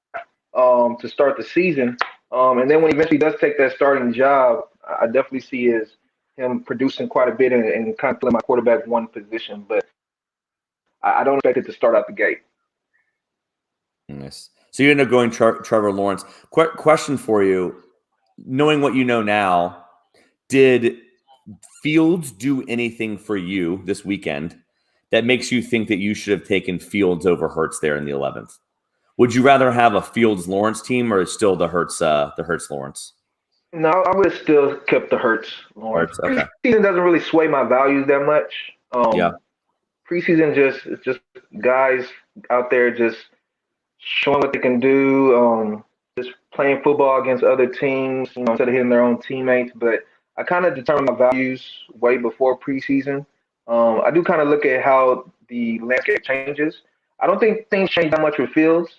to start the season. And then when he eventually does take that starting job, I definitely see him producing quite a bit and kind of filling my quarterback 1 position. But I don't expect it to start out the gate. Nice. So you end up going Trevor Lawrence. Question for you. Knowing what you know now, did Fields do anything for you this weekend that makes you think that you should have taken Fields over Hurts there in the 11th? Would you rather have a Fields-Lawrence team or still the Hurts-Lawrence? No, I would have still kept the Hurts-Lawrence. Okay. Preseason doesn't really sway my values that much. Preseason it's just guys out there just showing what they can do, just playing football against other teams, instead of hitting their own teammates. But I kind of determine my values way before preseason. I do kind of look at how the landscape changes. I don't think things change that much with Fields.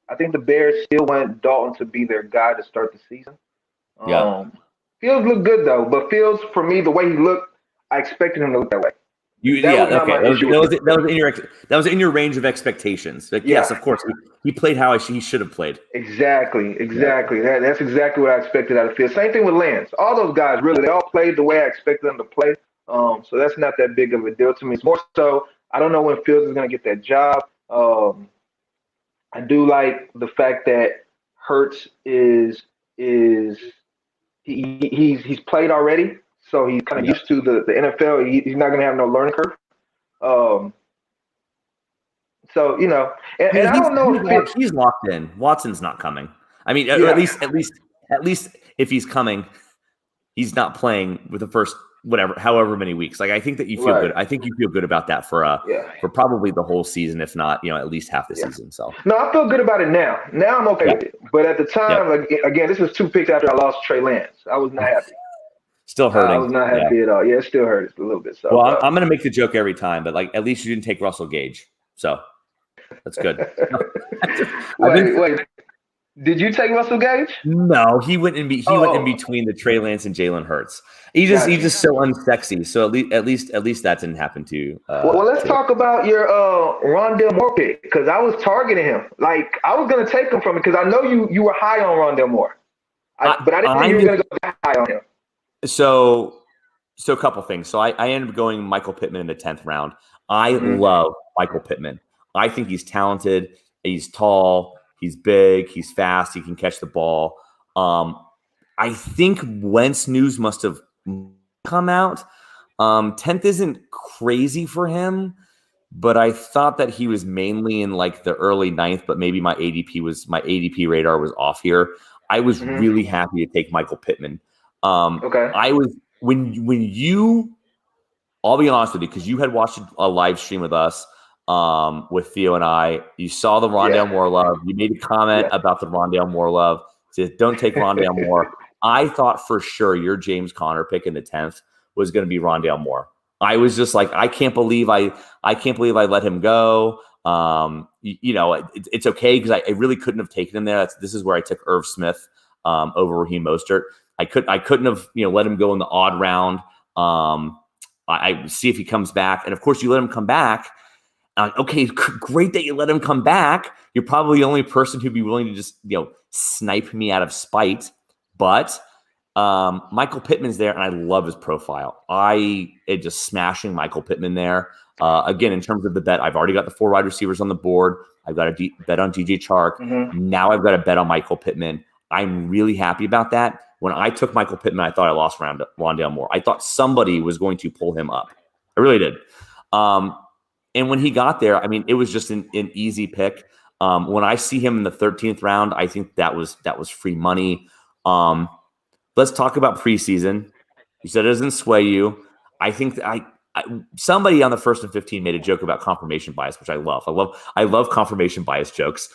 I think the Bears still want Dalton to be their guy to start the season. Fields looked good though, but Fields, for me, the way he looked, I expected him to look that way. That was in your range of expectations. Like, yes, of course, he played how he should have played. Exactly. That's exactly what I expected out of Fields. Same thing with Lance. All those guys, really, they all played the way I expected them to play. So that's not that big of a deal to me. It's more so I don't know when Fields is going to get that job. I do like the fact that Hurts he's played already, so he's kind of used to the NFL. He's not going to have no learning curve. So and I don't know if he's locked in. Watson's not coming. I mean, at least if he's coming, he's not playing with the first however many weeks. Like I think that you feel good. I think you feel good about that for probably the whole season, if not at least half the season. So no, I feel good about it now. Now I'm okay with it. But at the time, again, this was 2 picks after I lost Trey Lance. I was not happy. Still hurting. I was not happy at all. Yeah, it still hurts a little bit. So well, I'm going to make the joke every time, but like at least you didn't take Russell Gage, so that's good. Wait. Did you take Russell Gage? No, he went in between the Trey Lance and Jalen Hurts. He's just so unsexy. So at least that didn't happen to you. Well, let's talk about your Rondale Moore pick because I was targeting him. Like I was going to take him from it because I know you were high on Rondale Moore, but I didn't think you were going to go that high on him. So a couple things. So I ended up going Michael Pittman in the 10th round. I love Michael Pittman. I think he's talented. He's tall. He's big. He's fast. He can catch the ball. I think Wentz news must have come out. 10th isn't crazy for him, but I thought that he was mainly in like the early 9th, but maybe my ADP radar was off here. I was really happy to take Michael Pittman. Okay. I was when you, I'll be honest with you, because you had watched a live stream with us with Theo and I. You saw the Rondale Moore love. You made a comment about the Rondale Moore love. Said, don't take Rondale Moore. I thought for sure your James Conner pick in the 10th was going to be Rondale Moore. I was just like, I can't believe I let him go. It's okay because I really couldn't have taken him there. This is where I took Irv Smith over Raheem Mostert. I couldn't have let him go in the odd round. I see if he comes back, and of course you let him come back. Okay, great that you let him come back. You're probably the only person who'd be willing to just snipe me out of spite. But Michael Pittman's there, and I love his profile. I am just smashing Michael Pittman there. Again, in terms of the bet, I've already got the 4 wide receivers on the board. I've got a bet on DJ Chark. Now I've got a bet on Michael Pittman. I'm really happy about that. When I took Michael Pittman, I thought I lost Rondale Moore. I thought somebody was going to pull him up. I really did. And when he got there, I mean, it was just an easy pick. When I see him in the 13th round, I think that was free money. Let's talk about preseason. You said it doesn't sway you. I think that somebody on the 1st and 15 made a joke about confirmation bias, which I love. I love confirmation bias jokes.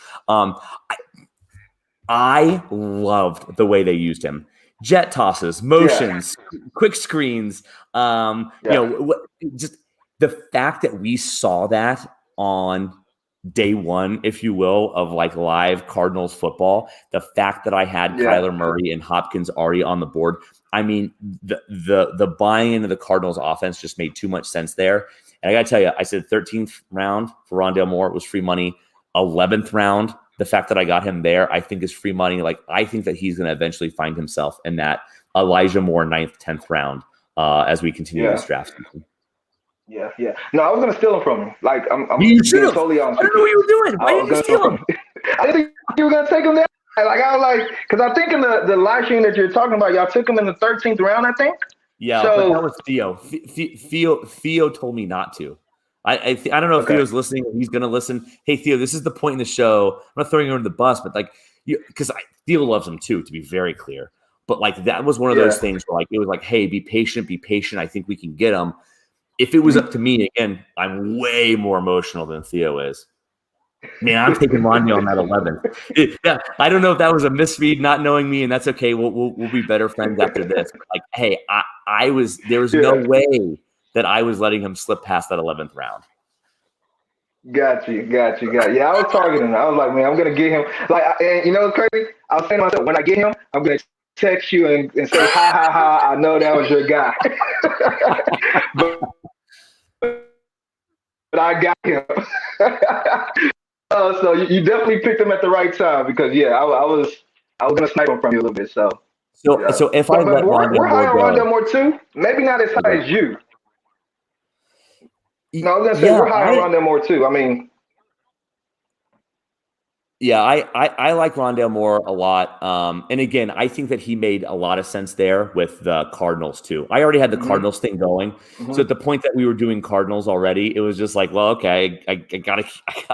I loved the way they used him. Jet tosses, motions, quick screens. Just the fact that we saw that on day one, if you will, of like live Cardinals football. The fact that I had Kyler Murray and Hopkins already on the board. I mean, the buying into the Cardinals offense just made too much sense there. And I got to tell you, I said 13th round for Rondale Moore was free money. 11th round, the fact that I got him there, I think is free money. Like, I think that he's going to eventually find himself in that Elijah Moore 9th, 10th round as we continue this draft season. Yeah. No, I was going to steal him from him. Like, I'm being totally honest. I don't know what you were doing. Why did you steal him? I didn't think you were going to take him there. Like, I was like, because I think in the live stream that you're talking about, y'all took him in the 13th round, I think. Yeah, but that was Theo. Theo told me not to. I don't know if Theo's listening. Or he's going to listen. Hey, Theo, this is the point in the show. I'm not throwing you under the bus, but like, because Theo loves him too, to be very clear. But like, that was one of those things where like it was like, hey, be patient. I think we can get him. If it was up to me, again, I'm way more emotional than Theo is. Man, I'm taking Rondale on that 11th. I don't know if that was a misread, not knowing me, and that's okay. We'll be better friends after this. But like, hey, there was no way that I was letting him slip past that 11th round. Got you. Yeah, I was targeting him. I was like, man, I'm gonna get him. Like, and you know what's crazy? I was saying to myself, when I get him, I'm gonna text you and say, ha, I know that was your guy. but I got him. So you definitely picked him at the right time because I was gonna snipe him from you a little bit. So if I let we're high on Rondale Moore too. Maybe not as high as you. No, I was gonna say we're high on Rondale Moore too. I mean, yeah, I like Rondale Moore a lot. And again, I think that he made a lot of sense there with the Cardinals too. I already had the Cardinals thing going. So at the point that we were doing Cardinals already, it was just like, well, okay, I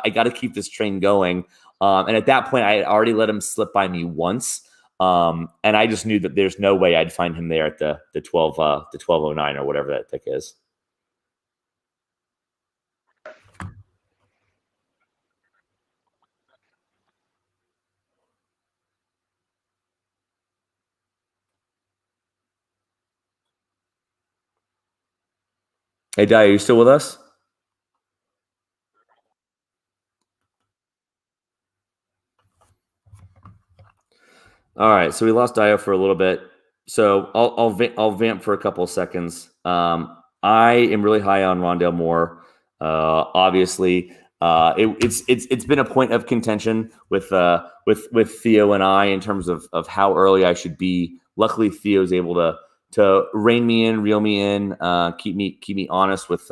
gotta keep this train going. And at that point, I had already let him slip by me once. And I just knew that there's no way I'd find him there at the 1209 or whatever that pick is. Hey, Di, are you still with us? All right, so we lost Dio for a little bit. So I'll vamp for a couple of seconds. I am really high on Rondale Moore. Obviously, it's been a point of contention with Theo and I in terms of how early I should be. Luckily, Theo's able to rein me in, reel me in, keep me honest with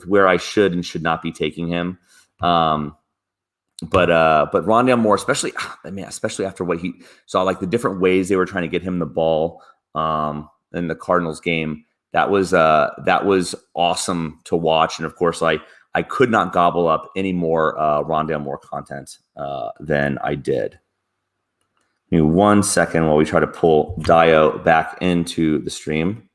where I should and should not be taking him. But Rondale Moore, especially after what he saw, like the different ways they were trying to get him the ball in the Cardinals game, that was awesome to watch. And of course, like I could not gobble up any more Rondale Moore content than I did. Give me 1 second while we try to pull Dio back into the stream.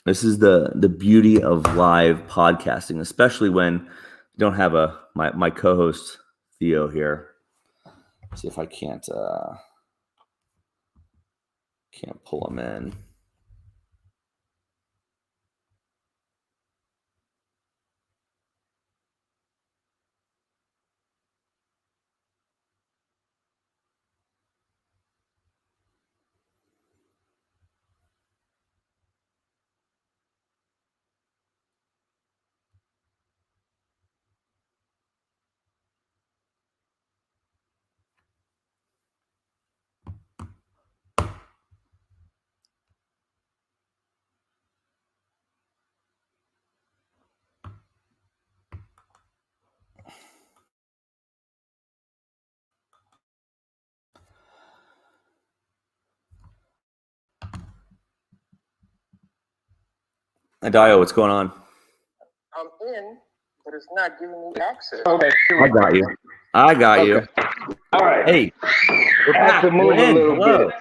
This is the beauty of live podcasting, especially when you don't have my co-host Theo here. Let's see if I can't pull him in. Dio, what's going on? I'm in, but it's not giving me access. Okay. I got you. All right. Hey, I have to move a little Hello. bit.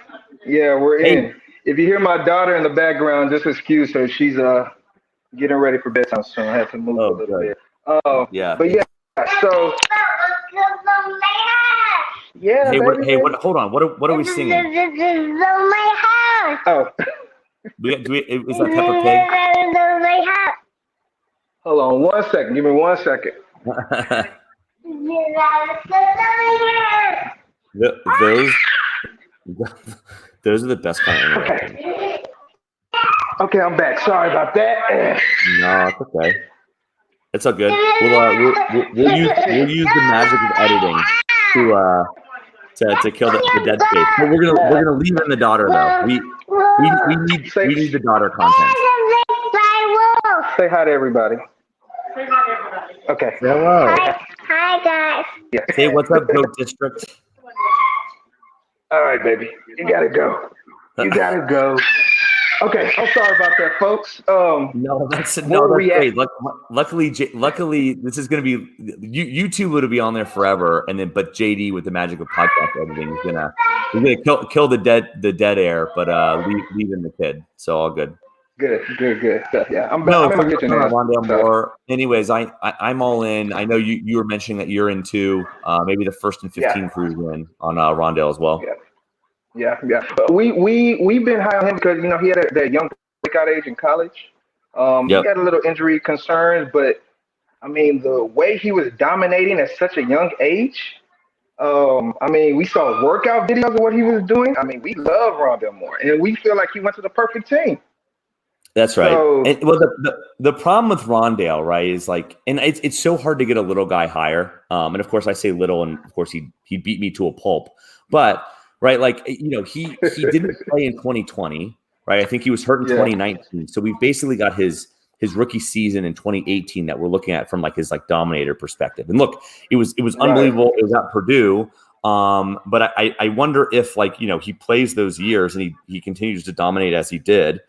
Yeah, we're in. If you hear my daughter in the background, just excuse her. She's getting ready for bedtime soon. I have to move a little bit. Yeah. But yeah, so yeah. Hey, baby. hold on. What are we singing? This is my house. Oh, Is that Peppa Pig? This is my house. hold on 1 second. Give me 1 second. Those are the best kind of internet. Okay, I'm back. Sorry about that. No, it's okay. It's all good. We'll use the magic of editing to kill the dead space. But we're gonna leave in the daughter though. We need the daughter content. Say hi to everybody. Okay. Hello. Hi guys. Yeah. Hey, what's up, Goat District? All right, baby. You gotta go. You gotta go. Okay. I'm sorry about that, folks. No, that's great. Luckily, this is going to be YouTube would be on there forever, and then but JD with the magic of podcast editing is gonna kill the dead air, but leave in the kid. So all good. Good. Yeah, I'm back. No, I'm in my kitchen now. Rondale Moore. Anyways, I'm all in. I know you were mentioning that you're into maybe the 1st and 15 cruise in on Rondale as well. Yeah. But we've been high on him because he had that young breakout age in college. He had a little injury concerns, but I mean the way he was dominating at such a young age. I mean, we saw workout videos of what he was doing. I mean, we love Rondale Moore, and we feel like he went to the perfect team. That's right. So, the problem with Rondale, right, is like, and it's so hard to get a little guy higher. And of course, I say little, and of course he beat me to a pulp. But right, like he didn't play in 2020, right? I think he was hurt in 2019. So we've basically got his rookie season in 2018 that we're looking at from like his like dominator perspective. And look, it was unbelievable. It was at Purdue. But I wonder if like he plays those years and he continues to dominate as he did.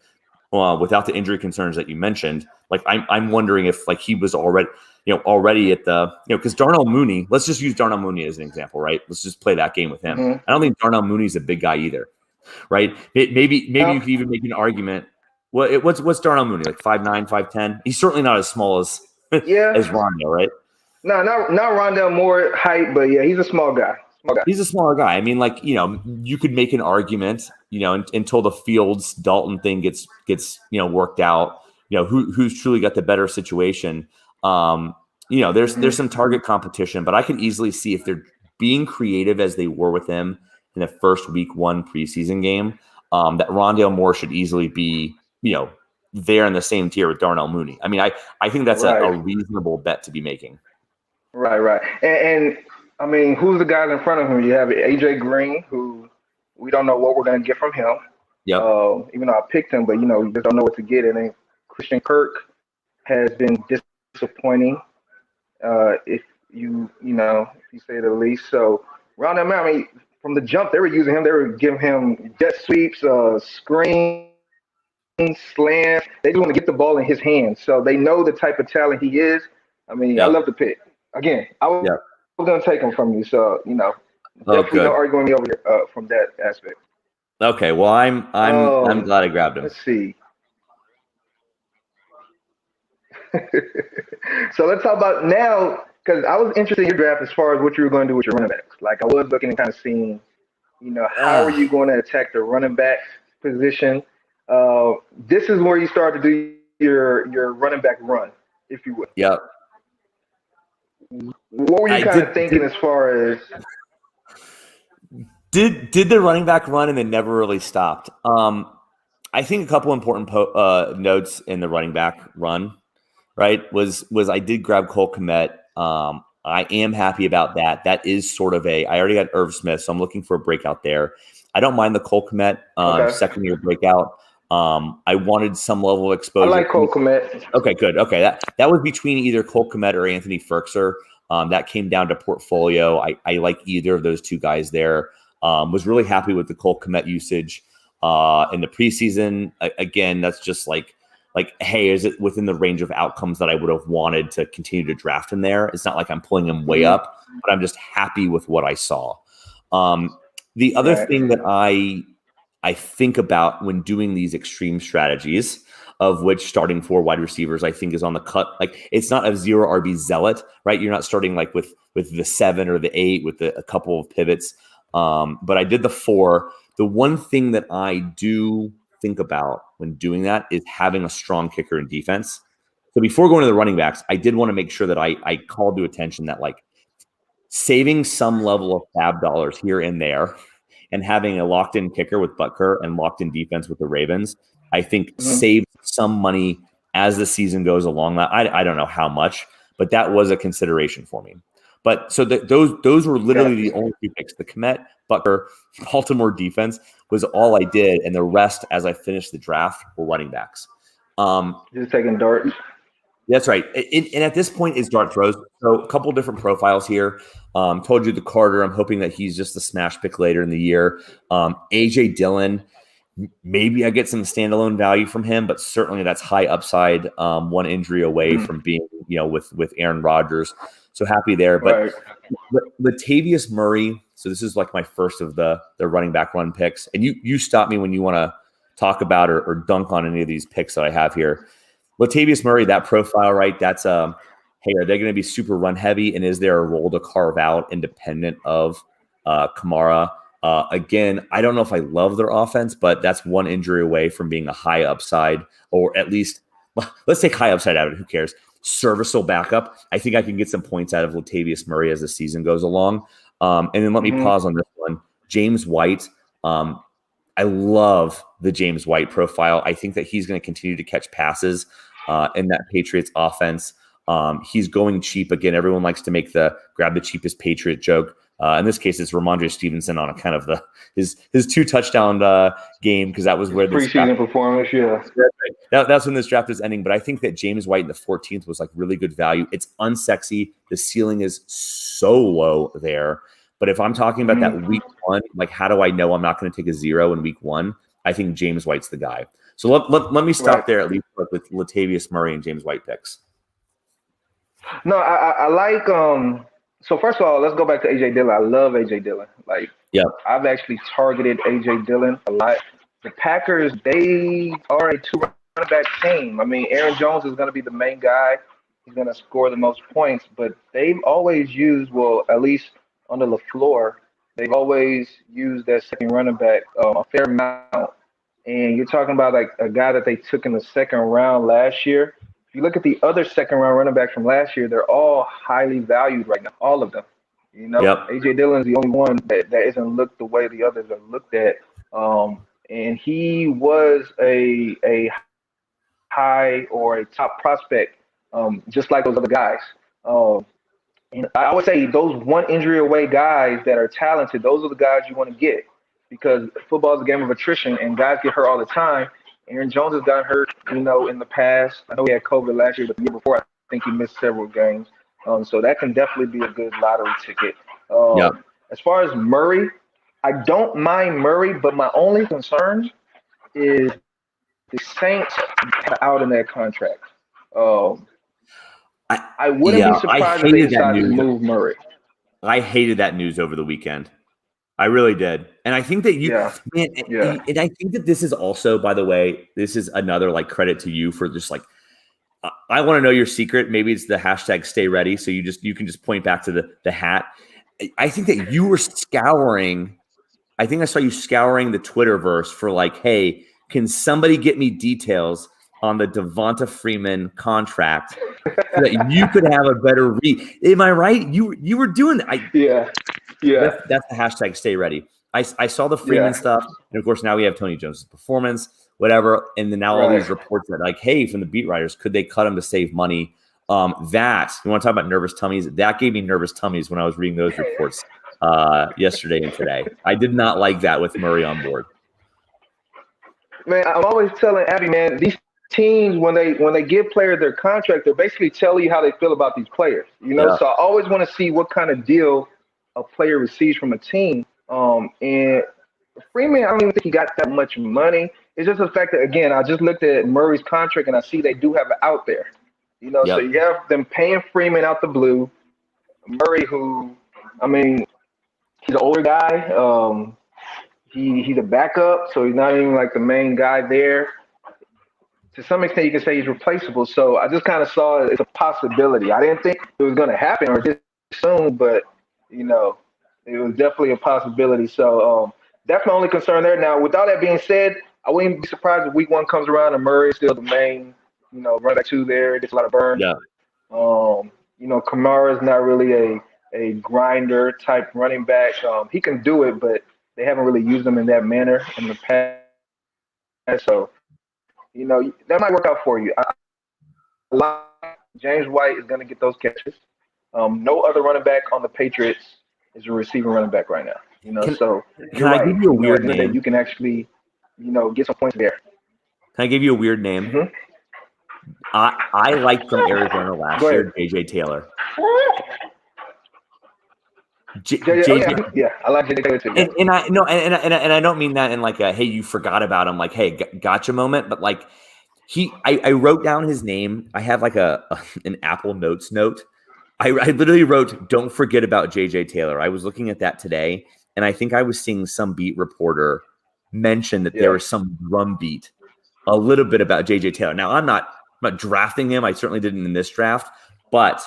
Without the injury concerns that you mentioned, like I'm wondering if like he was already at the because Darnell Mooney. Let's just use Darnell Mooney as an example, right? Let's just play that game with him. Mm-hmm. I don't think Darnell Mooney's a big guy either, right? Maybe you could even make an argument. Well, what's Darnell Mooney, like 5'9", 5'10"? He's certainly not as small as Rondale, right? No, not Rondale Moore height, but yeah, he's a small guy. He's a smaller guy. I mean, like, you could make an argument, until the Fields Dalton thing gets worked out, who's truly got the better situation. There's some target competition, but I can easily see if they're being creative as they were with him in the first week 1 preseason game, that Rondale Moore should easily be, there in the same tier with Darnell Mooney. I mean, I think that's a reasonable bet to be making. Right. And I mean, who's the guys in front of him? You have AJ Green, who we don't know what we're going to get from him. Yep. Even though I picked him, but you just don't know what to get. And then Christian Kirk has been disappointing, if you say the least. So around that man, I mean, from the jump, they were using him. They were giving him jet sweeps, screens, slants. They just want to get the ball in his hands. So they know the type of talent he is. I mean, I Yep. love the pick. Again, I was Yep. going to take him from you. So, Oh, definitely no good. arguing me over here, from that aspect. Okay. Well, I'm glad I grabbed him. Let's see. So let's talk about now, because I was interested in your draft as far as what you were going to do with your running backs. Like, I was looking and kind of seeing, how are you going to attack the running back position? This is where you start to do your running back run, if you would. Yep. What were you kind of thinking as far as? Did the running back run and then never really stopped? I think a couple important notes in the running back run, right, was I did grab Cole Kmet. I am happy about that. That is sort of I already got Irv Smith, so I'm looking for a breakout there. I don't mind the Cole Kmet second year breakout. I wanted some level of exposure. I like Cole Kmet. Okay, good. Okay, that was between either Cole Kmet or Anthony Firkser. That came down to portfolio. I like either of those two guys there. Was really happy with the Cole Kmet usage in the preseason. Again, that's just like, hey, is it within the range of outcomes that I would have wanted to continue to draft him there? It's not like I'm pulling him way up, but I'm just happy with what I saw. The other thing that I think about when doing these extreme strategies, of which starting 4 wide receivers, I think, is on the cut. Like, it's not a 0 RB zealot, right? You're not starting like with the 7 or the 8 with a couple of pivots. But I did the 4. The one thing that I do think about when doing that is having a strong kicker in defense. So before going to the running backs, I did want to make sure that I called to attention that, like, saving some level of fab dollars here and there and having a locked-in kicker with Butker and locked-in defense with the Ravens, I think saves some money as the season goes along. I don't know how much, but that was a consideration for me. But so those were literally the only 2 picks. The Kmet, Butker, Baltimore defense was all I did, and the rest, as I finished the draft, were running backs. Just taking darts. That's right. And at this point, it's dart throws. So a couple different profiles here. Told you the Carter. I'm hoping that he's just a smash pick later in the year. A.J. Dillon, maybe I get some standalone value from him, but certainly that's high upside. One injury away from being, with Aaron Rodgers. So happy there. But Latavius Murray, so this is like my first of the running back run picks. And you stop me when you want to talk about or dunk on any of these picks that I have here. Latavius Murray, that profile, right? That's hey, are they going to be super run heavy? And is there a role to carve out independent of Kamara? Again, I don't know if I love their offense, but that's one injury away from being a high upside, or at least, let's take high upside out of it. Who cares? Serviceable backup. I think I can get some points out of Latavius Murray as the season goes along. And then let me pause on this one. James White. I love the James White profile. I think that he's going to continue to catch passes in that Patriots offense. He's going cheap. Again, everyone likes to make the grab the cheapest Patriot joke. In this case, it's Ramondre Stevenson on a kind of his 2 touchdown game, because that was where this preseason performance. Yeah, that's when this draft is ending. But I think that James White in the 14th was like really good value. It's unsexy. The ceiling is so low there. But if I'm talking about that week 1, like, how do I know I'm not going to take a 0 in week 1? I think James White's the guy. So let me stop there, at least with Latavius Murray and James White picks. No, I like. So first of all, let's go back to A.J. Dillon. I love A.J. Dillon. Like, I've actually targeted A.J. Dillon a lot. The Packers, they are a 2 running back team. I mean, Aaron Jones is going to be the main guy. He's going to score the most points. But they've always used, well, at least under LaFleur, they've always used that second running back a fair amount. And you're talking about like a guy that they took in the 2nd round last year. If you look at the other 2nd round running backs from last year, they're all highly valued right now, all of them. A.J. Dillon is the only one that isn't looked the way the others are looked at. And he was a high or a top prospect, just like those other guys. And I always say those one injury away guys that are talented, those are the guys you want to get because football is a game of attrition and guys get hurt all the time. Aaron Jones has gotten hurt, in the past. I know he had COVID last year, but the year before, I think he missed several games. So that can definitely be a good lottery ticket. As far as Murray, I don't mind Murray, but my only concern is the Saints are out in that contract. I wouldn't be surprised if they decided to move Murray. I hated that news over the weekend. I really did. And I think that and I think that this is also, by the way, this is another like credit to you for just like, I want to know your secret. Maybe it's the hashtag stay ready. So you can just point back to the hat. I think that you were scouring. I think I saw you scouring the Twitterverse for like, hey, can somebody get me details on the Devonta Freeman contract so that you could have a better read? Am I right? You were doing that. Yeah. That's the hashtag stay ready. I saw the Freeman stuff. And of course, now we have Tony Jones' performance, whatever. And then now all these reports that like, hey, from the beat writers, could they cut him to save money? That you want to talk about nervous tummies? That gave me nervous tummies when I was reading those reports yesterday and today. I did not like that with Murray on board. Man, I'm always telling Abby, man, these teams when they give players their contract, they're basically telling you how they feel about these players. So I always want to see what kind of deal a player receives from a team. And Freeman, I don't even think he got that much money. It's just the fact that, again, I just looked at Murray's contract and I see they do have it out there. So you have them paying Freeman out the blue. Murray, who, I mean, he's an older guy. He's a backup, so he's not even like the main guy there. To some extent, you can say he's replaceable. So I just kind of saw it as a possibility. I didn't think it was going to happen or this soon, but, it was definitely a possibility. So that's my only concern there. Now, with all that being said, I wouldn't be surprised if week one comes around and Murray is still the main, running back two there. Gets a lot of burn. Yeah. Kamara's not really a grinder type running back. He can do it, but they haven't really used him in that manner in the past. So, that might work out for you. James White is going to get those catches. No other running back on the Patriots is a receiving running back right now. Can I give you a weird name? You can actually, get some points there. Can I give you a weird name? Mm-hmm. I liked from Arizona last year, JJ Taylor. Yeah, I like JJ Taylor too. And I don't mean that in like a hey, you forgot about him, like hey, gotcha moment, but like I wrote down his name. I have like an Apple Notes note. I literally wrote, "Don't forget about JJ Taylor." I was looking at that today, and I think I was seeing some beat reporter mention that there was some drumbeat a little bit about JJ Taylor. Now I'm not drafting him. I certainly didn't in this draft, but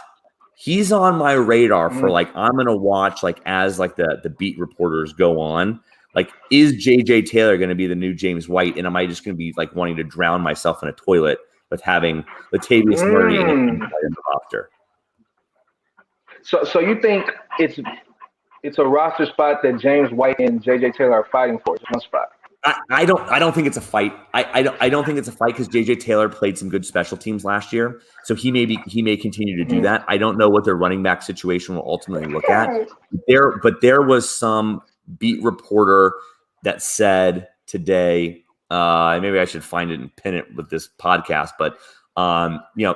he's on my radar for like, I'm going to watch like, as like the beat reporters go on, like, is JJ Taylor going to be the new James White? And am I just going to be like wanting to drown myself in a toilet with having Latavius Murray in the roster? So you think it's a roster spot that James White and JJ Taylor are fighting for? It's one spot. I don't think it's a fight. I don't think it's a fight because JJ Taylor played some good special teams last year, so he may continue to do that. I don't know what their running back situation will ultimately look at. There was some beat reporter that said today, maybe I should find it and pin it with this podcast, but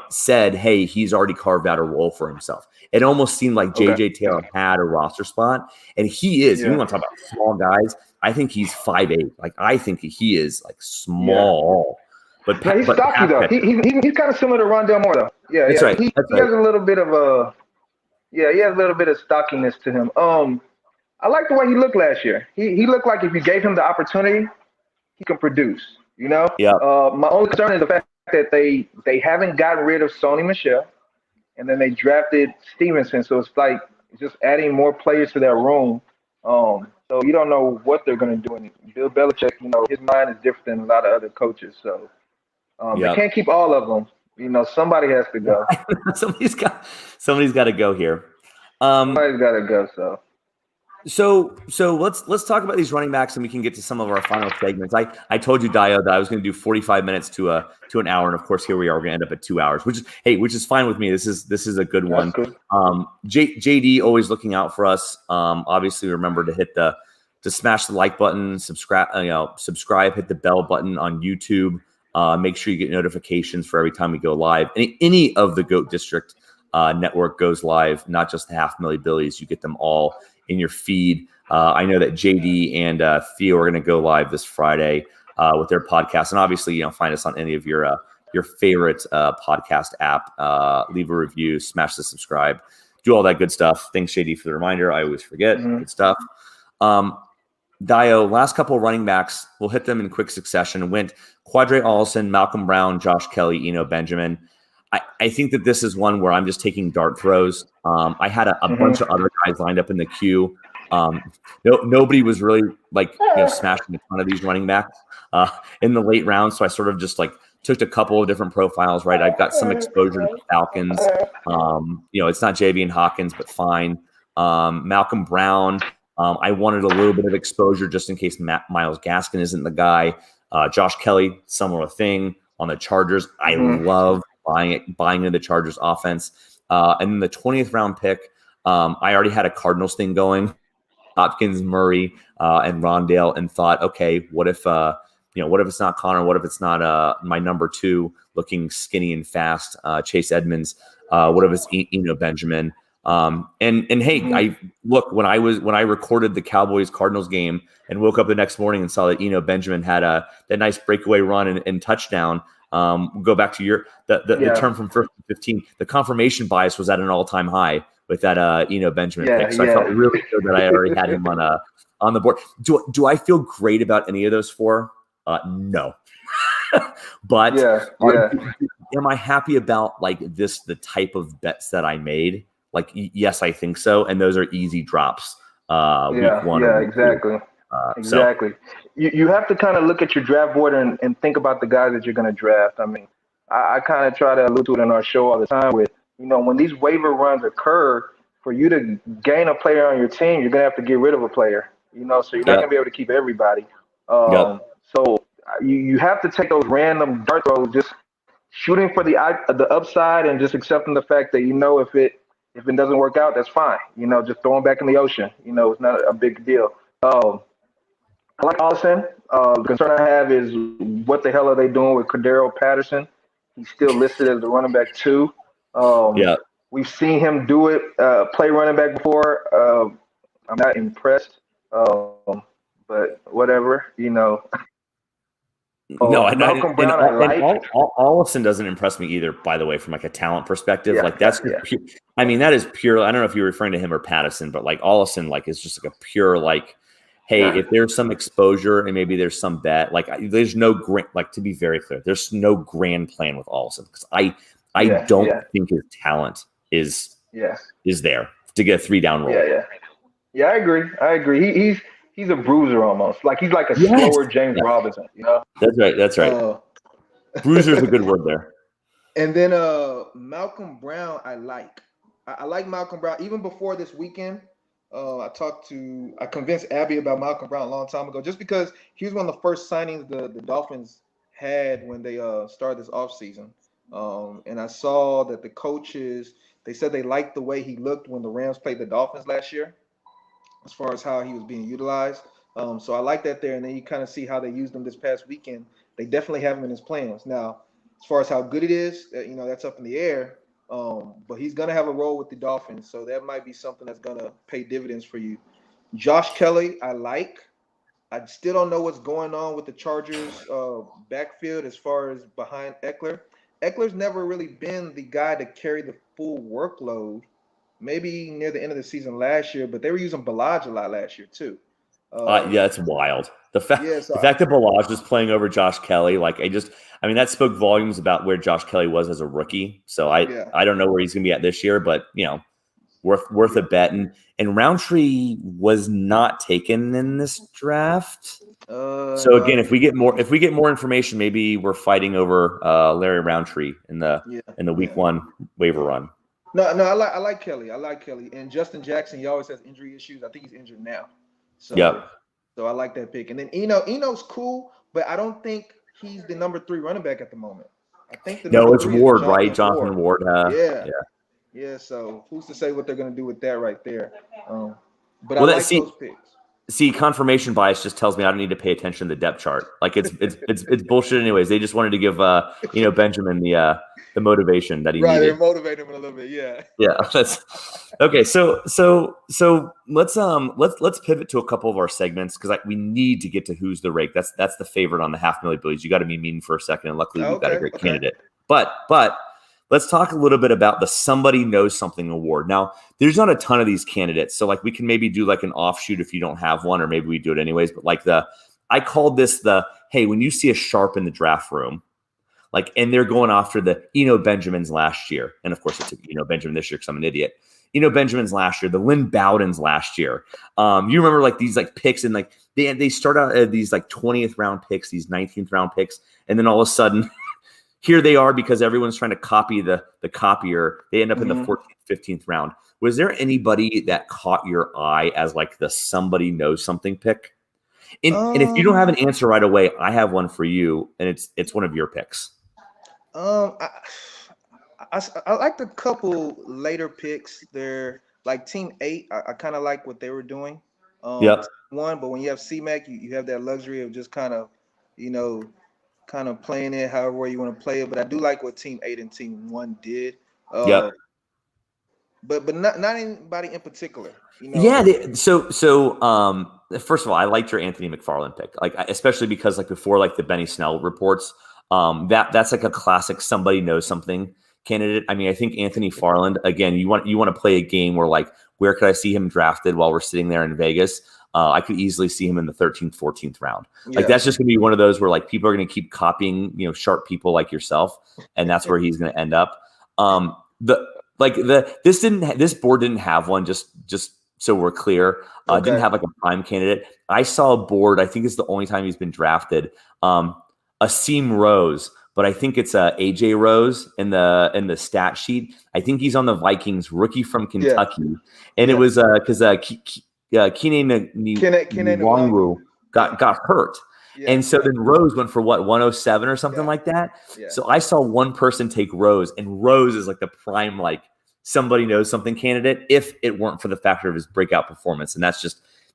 said, hey, he's already carved out a role for himself. It almost seemed like JJ Taylor had a roster spot, and he is. You want to talk about small guys? I think he's 5'8". Like, I think he is like small. But he's stocky though. He's kind of similar to Rondale Moore though. Yeah, that's right. He has a little bit of he has a little bit of stockiness to him. I like the way he looked last year. He looked like if you gave him the opportunity, he can produce. Yeah. My only concern is the fact that they haven't gotten rid of Sony Michel, and then they drafted Stevenson. So it's like just adding more players to that room. So you don't know what they're going to do. And Bill Belichick, his mind is different than a lot of other coaches. So they can't keep all of them. Somebody has to go. Somebody's got to go here. Somebody's got to go. So So let's talk about these running backs, and we can get to some of our final segments. I told you, Dio, that I was going to do 45 minutes to an hour, and of course here we are. We're going to end up at 2 hours, which is fine with me. This is a good one. Good. JD always looking out for us. Obviously remember to smash the like button, subscribe, hit the bell button on YouTube. Make sure you get notifications for every time we go live. Any of the GOAT District network goes live, not just the 500,000 Billies. You get them all in your feed. I know that JD and Theo are going to go live this Friday with their podcast. And obviously, find us on any of your favorite podcast app. Leave a review, smash the subscribe, do all that good stuff. Thanks, JD, for the reminder. I always forget. Good stuff. Dio, last couple of running backs, we'll hit them in quick succession. Went Quadre Allison, Malcolm Brown, Josh Kelly, Eno Benjamin. I think that this is one where I'm just taking dart throws. I had a bunch of other guys lined up in the queue. Nobody was really smashing a ton of these running backs in the late rounds. So I sort of just took a couple of different profiles, right? I've got some exposure to the Falcons. It's not JV and Hopkins, but fine. Malcolm Brown. I wanted a little bit of exposure just in case Myles Gaskin isn't the guy. Josh Kelly, similar thing on the Chargers. I love buying into the Chargers offense. And then the 20th round pick, I already had a Cardinals thing going, Hopkins, Murray, and Rondale, and thought, okay, what if it's not Connor? What if it's not my number 2 looking skinny and fast, Chase Edmonds? What if it's Eno Benjamin? I look, when I recorded the Cowboys Cardinals game and woke up the next morning and saw that Eno Benjamin had that nice breakaway run and touchdown. Go back to the term from 1st to 15. The confirmation bias was at an all-time high with that Eno Benjamin pick. So I felt really good that I already had him on the board. Do I feel great about any of those 4? No. But am I happy about the type of bets that I made? Yes, I think so. And those are easy drops. Week 1. Yeah, exactly. Exactly. You have to kind of look at your draft board and think about the guys that you're going to draft. I mean, I kind of try to allude to it in our show all the time with, when these waiver runs occur, for you to gain a player on your team, you're going to have to get rid of a player, so you're not going to be able to keep everybody. So you have to take those random dart throws, just shooting for the upside and just accepting the fact that, if it doesn't work out, that's fine. Just throw them back in the ocean. It's not a big deal. I like Allison. The concern I have is what the hell are they doing with Cordero Patterson? He's still listed as the running back 2. We've seen him do it, play running back before. I'm not impressed, but whatever, No, Malcolm Brown, I like. Allison doesn't impress me either, by the way, from a talent perspective. That's pure, that is pure. I don't know if you're referring to him or Patterson, but Allison is just a pure if there's some exposure and maybe there's some bet, there's no to be very clear, there's no grand plan with Allison, because I don't think his talent is there to get a 3-down roll. Yeah, I agree. He's a bruiser almost. He's like a slower James Robinson, That's right. Bruiser's a good word there. And then Malcolm Brown, I like. I like Malcolm Brown. Even before this weekend, I convinced Abby about Malcolm Brown a long time ago, just because he was one of the first signings the Dolphins had when they started this offseason. And I saw that the coaches, they said they liked the way he looked when the Rams played the Dolphins last year, as far as how he was being utilized. So I like that there. And then you kind of see how they used him this past weekend. They definitely have him in his plans. Now, as far as how good it is, that's up in the air. But he's going to have a role with the Dolphins. So that might be something that's going to pay dividends for you. Josh Kelly, I like. I still don't know what's going on with the Chargers backfield as far as behind Eckler. Eckler's never really been the guy to carry the full workload. Maybe near the end of the season last year, but they were using Balaj a lot last year too. It's wild. The fact that Balaj was playing over Josh Kelly, that spoke volumes about where Josh Kelly was as a rookie. So I don't know where he's going to be at this year, but worth a bet. And Roundtree was not taken in this draft. So again, if we get more information, maybe we're fighting over Larry Roundtree in the week 1 waiver run. No, I like Kelly. I like Kelly. And Justin Jackson, he always has injury issues. I think he's injured now. So Yep. so I like that pick. And then Eno's cool, but I don't think he's the number 3 running back at the moment. I think the No, number it's 3 is Ward, Jonathan right? Jonathan Ward. Yeah. Yeah. Yeah. So who's to say what they're gonna do with that right there? But Well, I like those picks. See, confirmation bias just tells me I don't need to pay attention to the depth chart. Like it's bullshit anyways. They just wanted to give Benjamin the motivation that he Right, needed. they motivate him a little bit. Yeah. Yeah, that's okay. So let's pivot to a couple of our segments because we need to get to who's the rake. That's the favorite on the half million Billies. You got to be mean for a second, and luckily we've got a great candidate. But let's talk a little bit about the Somebody Knows Something award. Now, there's not a ton of these candidates, so we can maybe do an offshoot if you don't have one, or maybe we do it anyways. But I called this hey, when you see a sharp in the draft room. And they're going after the Benjamins last year. And of course, it's Benjamin this year because I'm an idiot. Benjamins last year, the Lynn Bowdens last year. You remember these picks and they start out at these 20th round picks, these 19th round picks. And then all of a sudden here they are because everyone's trying to copy the copier. They end up in the 14th, 15th round. Was there anybody that caught your eye as the Somebody Knows Something pick? And if you don't have an answer right away, I have one for you. And it's one of your picks. I liked a couple later picks. They're Team 8. I kind of like what they were doing. But when you have C-Mac, you have that luxury of just kind of playing it however you want to play it. But I do like what Team 8 and Team 1 did. But not anybody in particular. Yeah. First of all, I liked your Anthony McFarland pick, especially because before the Benny Snell reports. That's a classic Somebody Knows Something candidate. I mean, I think Anthony Farland, again, you want to play a game where where could I see him drafted while we're sitting there in Vegas? I could easily see him in the 13th, 14th round. That's just going to be one of those where people are going to keep copying, sharp people like yourself, and that's where he's going to end up. This board didn't have one, just so we're clear. Didn't have a prime candidate. I saw a board. I think it's the only time he's been drafted. Asim Rose, but I think it's AJ Rose in the stat sheet. I think he's on the Vikings, rookie from Kentucky, and it was because Keenan Allen got hurt, and so then Rose went for 107 or something like that. Yeah. So I saw one person take Rose, and Rose is the prime Somebody Knows Something candidate if it weren't for the factor of his breakout performance, and that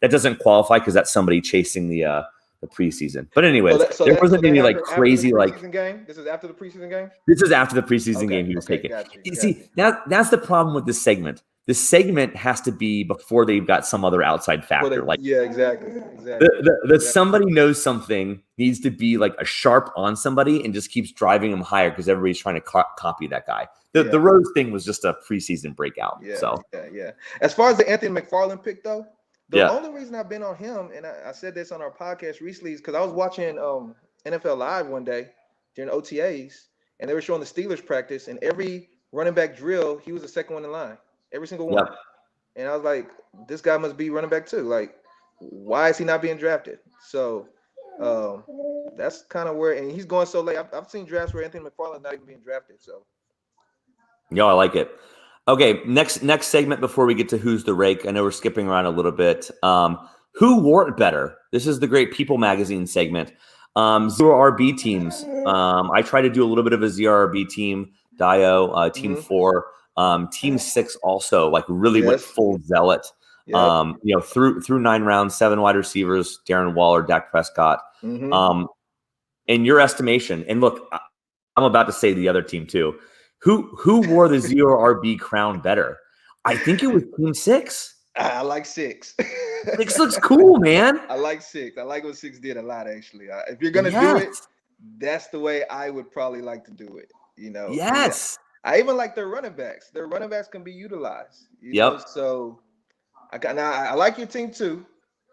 doesn't qualify because that's somebody chasing the preseason. But anyways, there wasn't any crazy game. This is after the preseason game? This is after the preseason game he was taking. See, that's the problem with this segment. The segment has to be before they've got some other outside factor. Exactly. The Somebody Knows Something needs to be a sharp on somebody and just keeps driving them higher because everybody's trying to copy that guy. The Rose thing was just a preseason breakout. Yeah. As far as the Anthony McFarland pick though, the only reason I've been on him, and I said this on our podcast recently, is because I was watching NFL Live one day during OTAs, and they were showing the Steelers practice, and every running back drill, he was the second one in line, every single one. And I was like, this guy must be running back too. Why is he not being drafted? So that's kind of where, and he's going so late. I've seen drafts where Anthony McFarland not even being drafted. So. I like it. Okay, next segment before we get to Who's the Rake. I know we're skipping around a little bit. Who wore it better? This is the great People Magazine segment. Zero RB teams. I try to do a little bit of a zero RB team. Dio, Team 4. Team 6 also really went full zealot. Through 9 rounds, 7 wide receivers, Darren Waller, Dak Prescott. In your estimation, and look, I'm about to say the other team too. Who wore the zero RB crown better? I think it was Team 6. I like 6. 6 looks cool, man. I like 6. I like what 6 did a lot, actually. If you're gonna do it, that's the way I would probably like to do it. Yes. I even like their running backs. Their running backs can be utilized. You know? So I like your team too.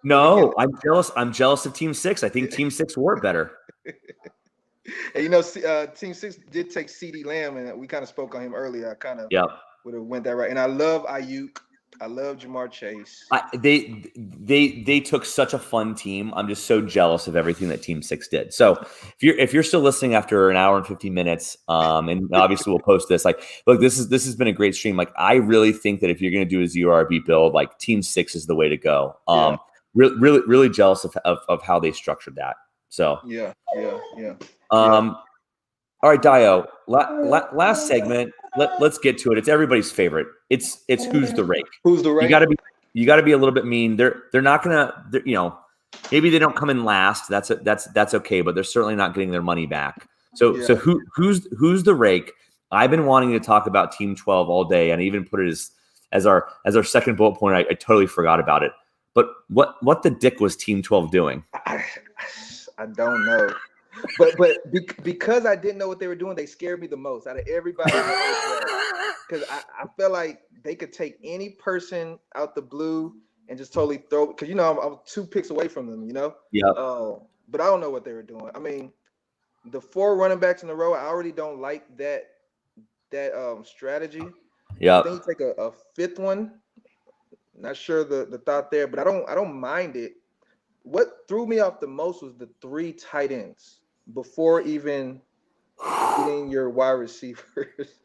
No, I'm jealous. I'm jealous of Team 6. I think Team 6 wore it better. And Team 6 did take CeeDee Lamb, and we kind of spoke on him earlier. I kind of would have went that right. And I love Ayuk I love Jamar Chase. They took such a fun team. I'm just so jealous of everything that Team 6 did. So if you're still listening after an hour and 15 minutes, and obviously we'll post this. Like, look, this has been a great stream. Like, I really think that if you're going to do a zero RB build, like Team 6 is the way to go. Really jealous of how they structured that. So yeah. All right, Dio. Last segment. Let's get to it. It's everybody's favorite. It's who's the rake. Who's the rake? You got to be a little bit mean. They're not gonna. Maybe they don't come in last. That's okay. But they're certainly not getting their money back. So who's the rake? I've been wanting to talk about Team 12 all day, and I even put it as our second bullet point. I totally forgot about it. But what the dick was Team 12 doing? I don't know. But because I didn't know what they were doing, they scared me the most out of everybody. Because I felt like they could take any person out the blue and just totally throw. Because I'm 2 picks away from them. Yeah. But I don't know what they were doing. I mean, the 4 running backs in a row, I already don't like that strategy. Yeah. I think you take a 5th one. Not sure the thought there, but I don't mind it. What threw me off the most was the 3 tight ends before even getting your wide receivers.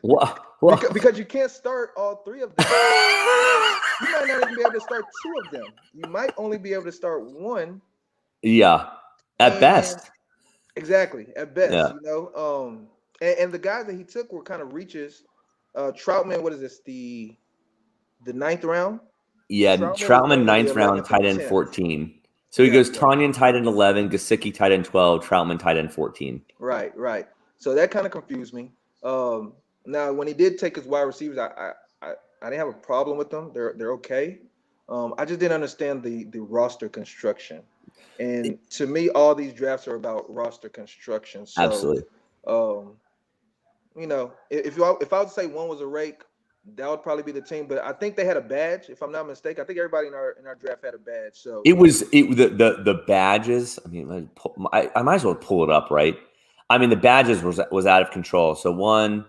What? Because you can't start all 3 of them. You might not even be able to start 2 of them. You might only be able to start 1. Yeah, at best. Exactly, at best. Yeah. And the guys that he took were kind of reaches. Troutman, what is this? The 9th round? Yeah, Troutman 9th round, tight end 14. So he goes Tanyan tight end 11, Gesicki tight end 12, Troutman tight end 14. Right. So that kind of confused me. Now when he did take his wide receivers, I didn't have a problem with them. They're okay. I just didn't understand the roster construction. And to me, all these drafts are about roster construction. So, absolutely. If I would say one was a rake, that would probably be the team. But I think they had a badge, if I'm not mistaken. I think everybody in our draft had a badge. So the badges. I mean, I might as well pull it up, right? I mean, the badges was out of control. So 1,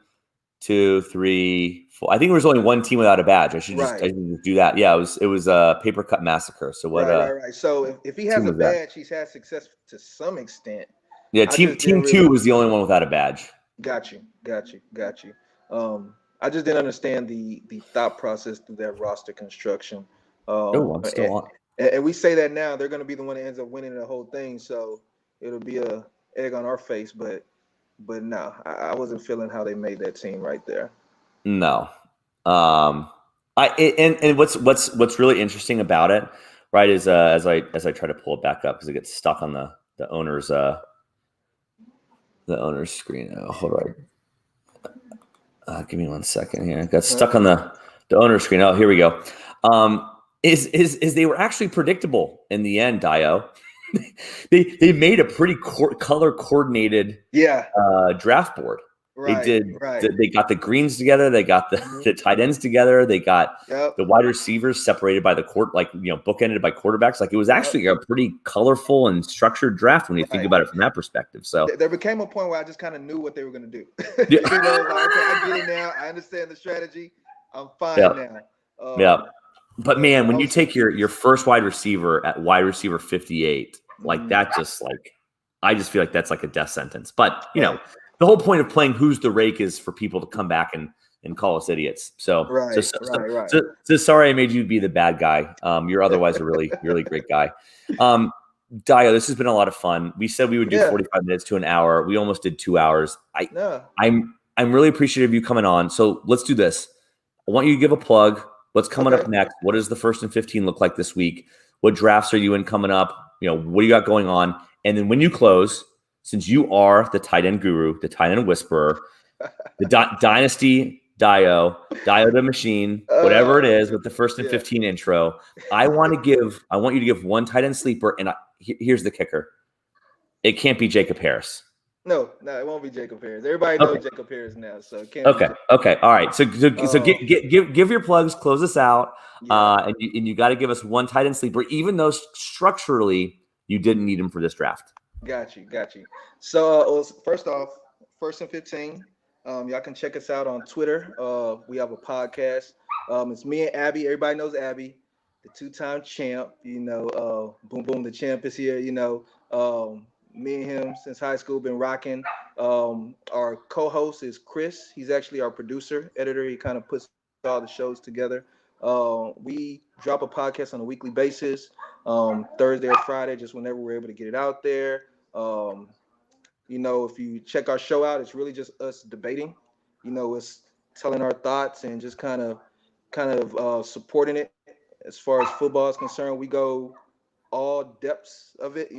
2, 3, 4. I think there was only one team without a badge. I should just do that. Yeah, it was a paper cut massacre. So what? Right. So if he has a badge, he's had success to some extent. Yeah, team 2 was the only one without a badge. Got you. I just didn't understand the thought process through that roster construction. I'm still on. And we say that now, they're going to be the one that ends up winning the whole thing. So it'll be a egg on our face. But no, I wasn't feeling how they made that team right there. No. And what's really interesting about it, right, is as I try to pull it back up because it gets stuck on the owner's screen. Oh, hold on. Give me 1 second here. Got stuck on the owner's screen. Oh, here we go. Is they were actually predictable in the end, Dio. they made a pretty color coordinated draft board. Right, they did. They got the greens together. They got the tight ends together. They got the wide receivers separated by the court, bookended by quarterbacks. Like, it was actually a pretty colorful and structured draft when you think about it from that perspective. So there became a point where I just kind of knew what they were going to do. Yeah. Okay, I get it now. I understand the strategy. I'm fine now. But man, when you take your first wide receiver at wide receiver 58, that just I just feel like that's like a death sentence. But the whole point of playing Who's the Rake is for people to come back and call us idiots. So sorry I made you be the bad guy. You're otherwise a really, really great guy. Dio, this has been a lot of fun. We said we would do 45 minutes to an hour. We almost did 2 hours. I'm really appreciative of you coming on. So let's do this. I want you to give a plug. What's coming up next? What does the 1st and 15 look like this week? What drafts are you in coming up? What do you got going on? And then when you close, since you are the tight end guru, the tight end whisperer, the dynasty Dio the machine, whatever it is with the 1st and 15 intro, I want you to give one tight end sleeper. And here's the kicker. It can't be Jacob Harris. No, it won't be Jacob Harris. Everybody knows Jacob Harris now, so it can't. Okay, all right. So give your plugs, close us out, and you got to give us one tight end sleeper, even though structurally you didn't need him for this draft. Got you. So first off, 1st and 15. Y'all can check us out on Twitter. We have a podcast. It's me and Abby. Everybody knows Abby, the two-time champ. Boom boom, the champ is here. Me and him since high school been rocking. Our co-host is Chris. He's actually our producer, editor. He kind of puts all the shows together. We drop a podcast on a weekly basis, Thursday or Friday, just whenever we're able to get it out there. If you check our show out, it's really just us debating. It's telling our thoughts and just kind of supporting it. As far as football is concerned, we go all depths of it.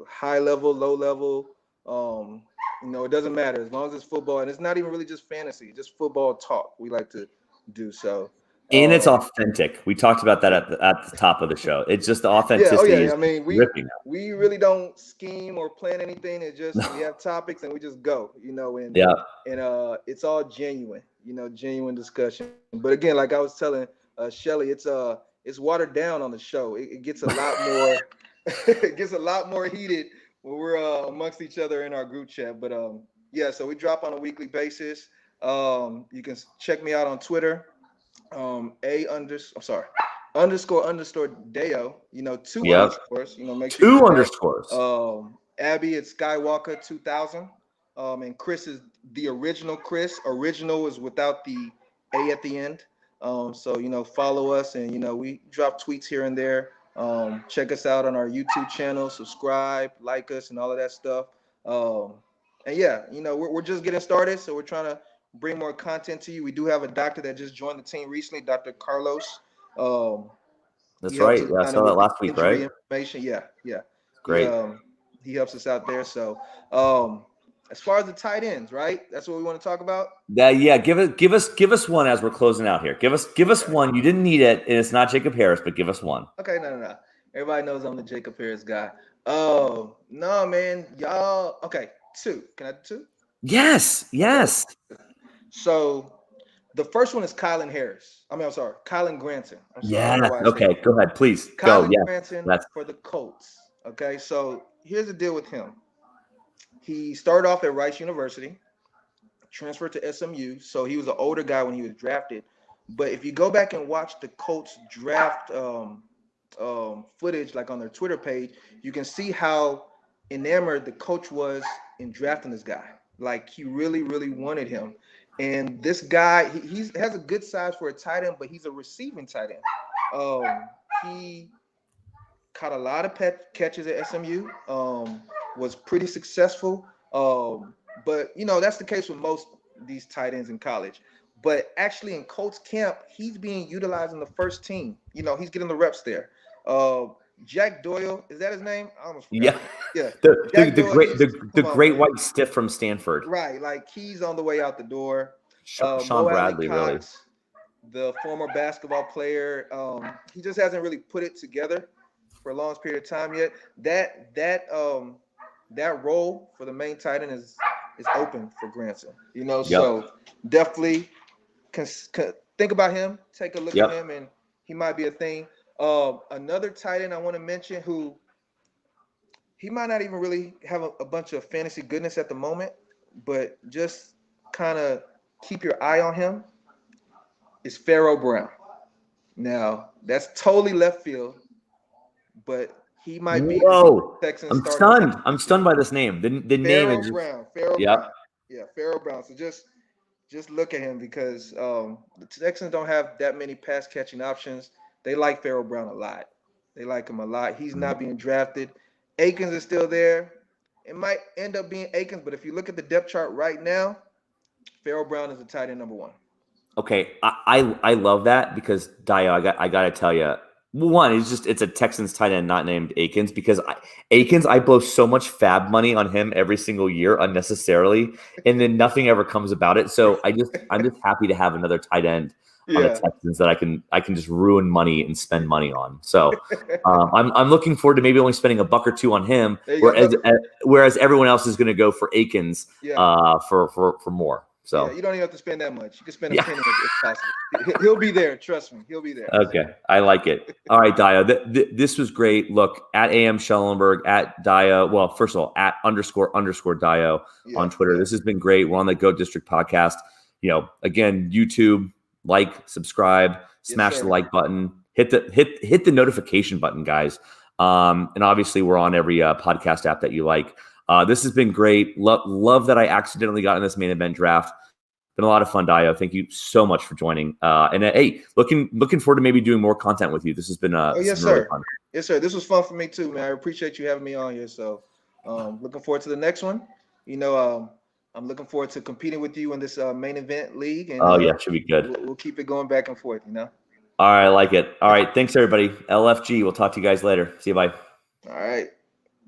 High level, low level. It doesn't matter as long as it's football, and it's not even really just fantasy, just football talk. We like to do so. And it's authentic. We talked about that at the top of the show. It's just the authenticity. I mean, we really don't scheme or plan anything. It's just we have topics and we just go, and it's all genuine, genuine discussion. But again, like I was telling Shelly, it's watered down on the show. It gets a lot more it gets a lot more heated when we're amongst each other in our group chat. But so we drop on a weekly basis. You can check me out on Twitter. __Deo, two underscores, make sure two underscores. Abby, it's Skywalker 2000. And Chris is the original Chris. Original is without the A at the end. So follow us, and we drop tweets here and there. Check us out on our YouTube channel, subscribe, like us, and all of that stuff. We're just getting started, so we're trying to bring more content to you. We do have a doctor that just joined the team recently, Dr. Carlos. That's right. Yeah, I saw that last week, right? Information. Yeah. Great. He helps us out there. So, as far as the tight ends, right? That's what we want to talk about. Yeah. Give us one as we're closing out here. Give us one. You didn't need it, and it's not Jacob Harris, but give us one. Okay, no. Everybody knows I'm the Jacob Harris guy. Oh no, man, y'all. Okay, two. Can I do two? Yes. So the first one is Kylan Granson. Okay, go ahead, please. Kylan Granson for the Colts. Okay, so here's the deal with him. He started off at Rice University, transferred to SMU. So he was an older guy when he was drafted. But if you go back and watch the Colts draft footage, like on their Twitter page, you can see how enamored the coach was in drafting this guy. Like he really, really wanted him. And this guy, he has a good size for a tight end, but he's a receiving tight end. He caught a lot of catches at SMU, was pretty successful. But, that's the case with most of these tight ends in college. But actually in Colts camp, he's being utilized in the first team. He's getting the reps there. Jack Doyle, is that his name? I almost forgot. Yeah. The great white stiff from Stanford. Right, like he's on the way out the door. Sean Bradley, Cox, really. The former basketball player, he just hasn't really put it together for a long period of time yet. That role for the main tight end is open for Granson. So definitely can think about him. Take a look at him, and he might be a thing. Another tight end I want to mention who he might not even really have a bunch of fantasy goodness at the moment, but just kind of keep your eye on him is Pharaoh Brown. Now, that's totally left field, but he might be Texans. I'm stunned. I'm stunned by this name. The name is Brown. Pharaoh Brown. Yeah, Pharaoh Brown. So just look at him because the Texans don't have that many pass catching options. They like Pharaoh Brown a lot. They like him a lot. He's not being drafted. Akins is still there. It might end up being Akins, but if you look at the depth chart right now, Pharaoh Brown is the tight end number one. Okay, I love that because Dio, I gotta tell you, one, it's a Texans tight end not named Akins because I blow so much fab money on him every single year unnecessarily, and then nothing ever comes about it. So I'm just happy to have another tight end on the Texans that I can just ruin money and spend money on. So I'm looking forward to maybe only spending $1 or $2 on him, whereas everyone else is going to go for Akins for more. So you don't even have to spend that much. You can spend a penny if possible. He'll be there. Trust me, he'll be there. Okay, I like it. All right, Dio, this was great. Look, at AM Schellenberg, at Dio. Well, first of all, at _ Dio on Twitter. This has been great. We're on the Go District podcast. Again, YouTube. like, subscribe, smash sir. the like button, hit the notification button, guys. And obviously we're on every podcast app that you like. This has been great. Love that I accidentally got in this main event draft. Been a lot of fun, Dio. Thank you so much for joining. And hey, looking forward to maybe doing more content with you. This has been yes, really sir. fun. Yes, sir. This was fun for me too, man. I appreciate you having me on here. So looking forward to the next one. I'm looking forward to competing with you in this main event league. And should be good. We'll keep it going back and forth, All right, I like it. All right, thanks everybody. LFG. We'll talk to you guys later. See you. Bye. All right.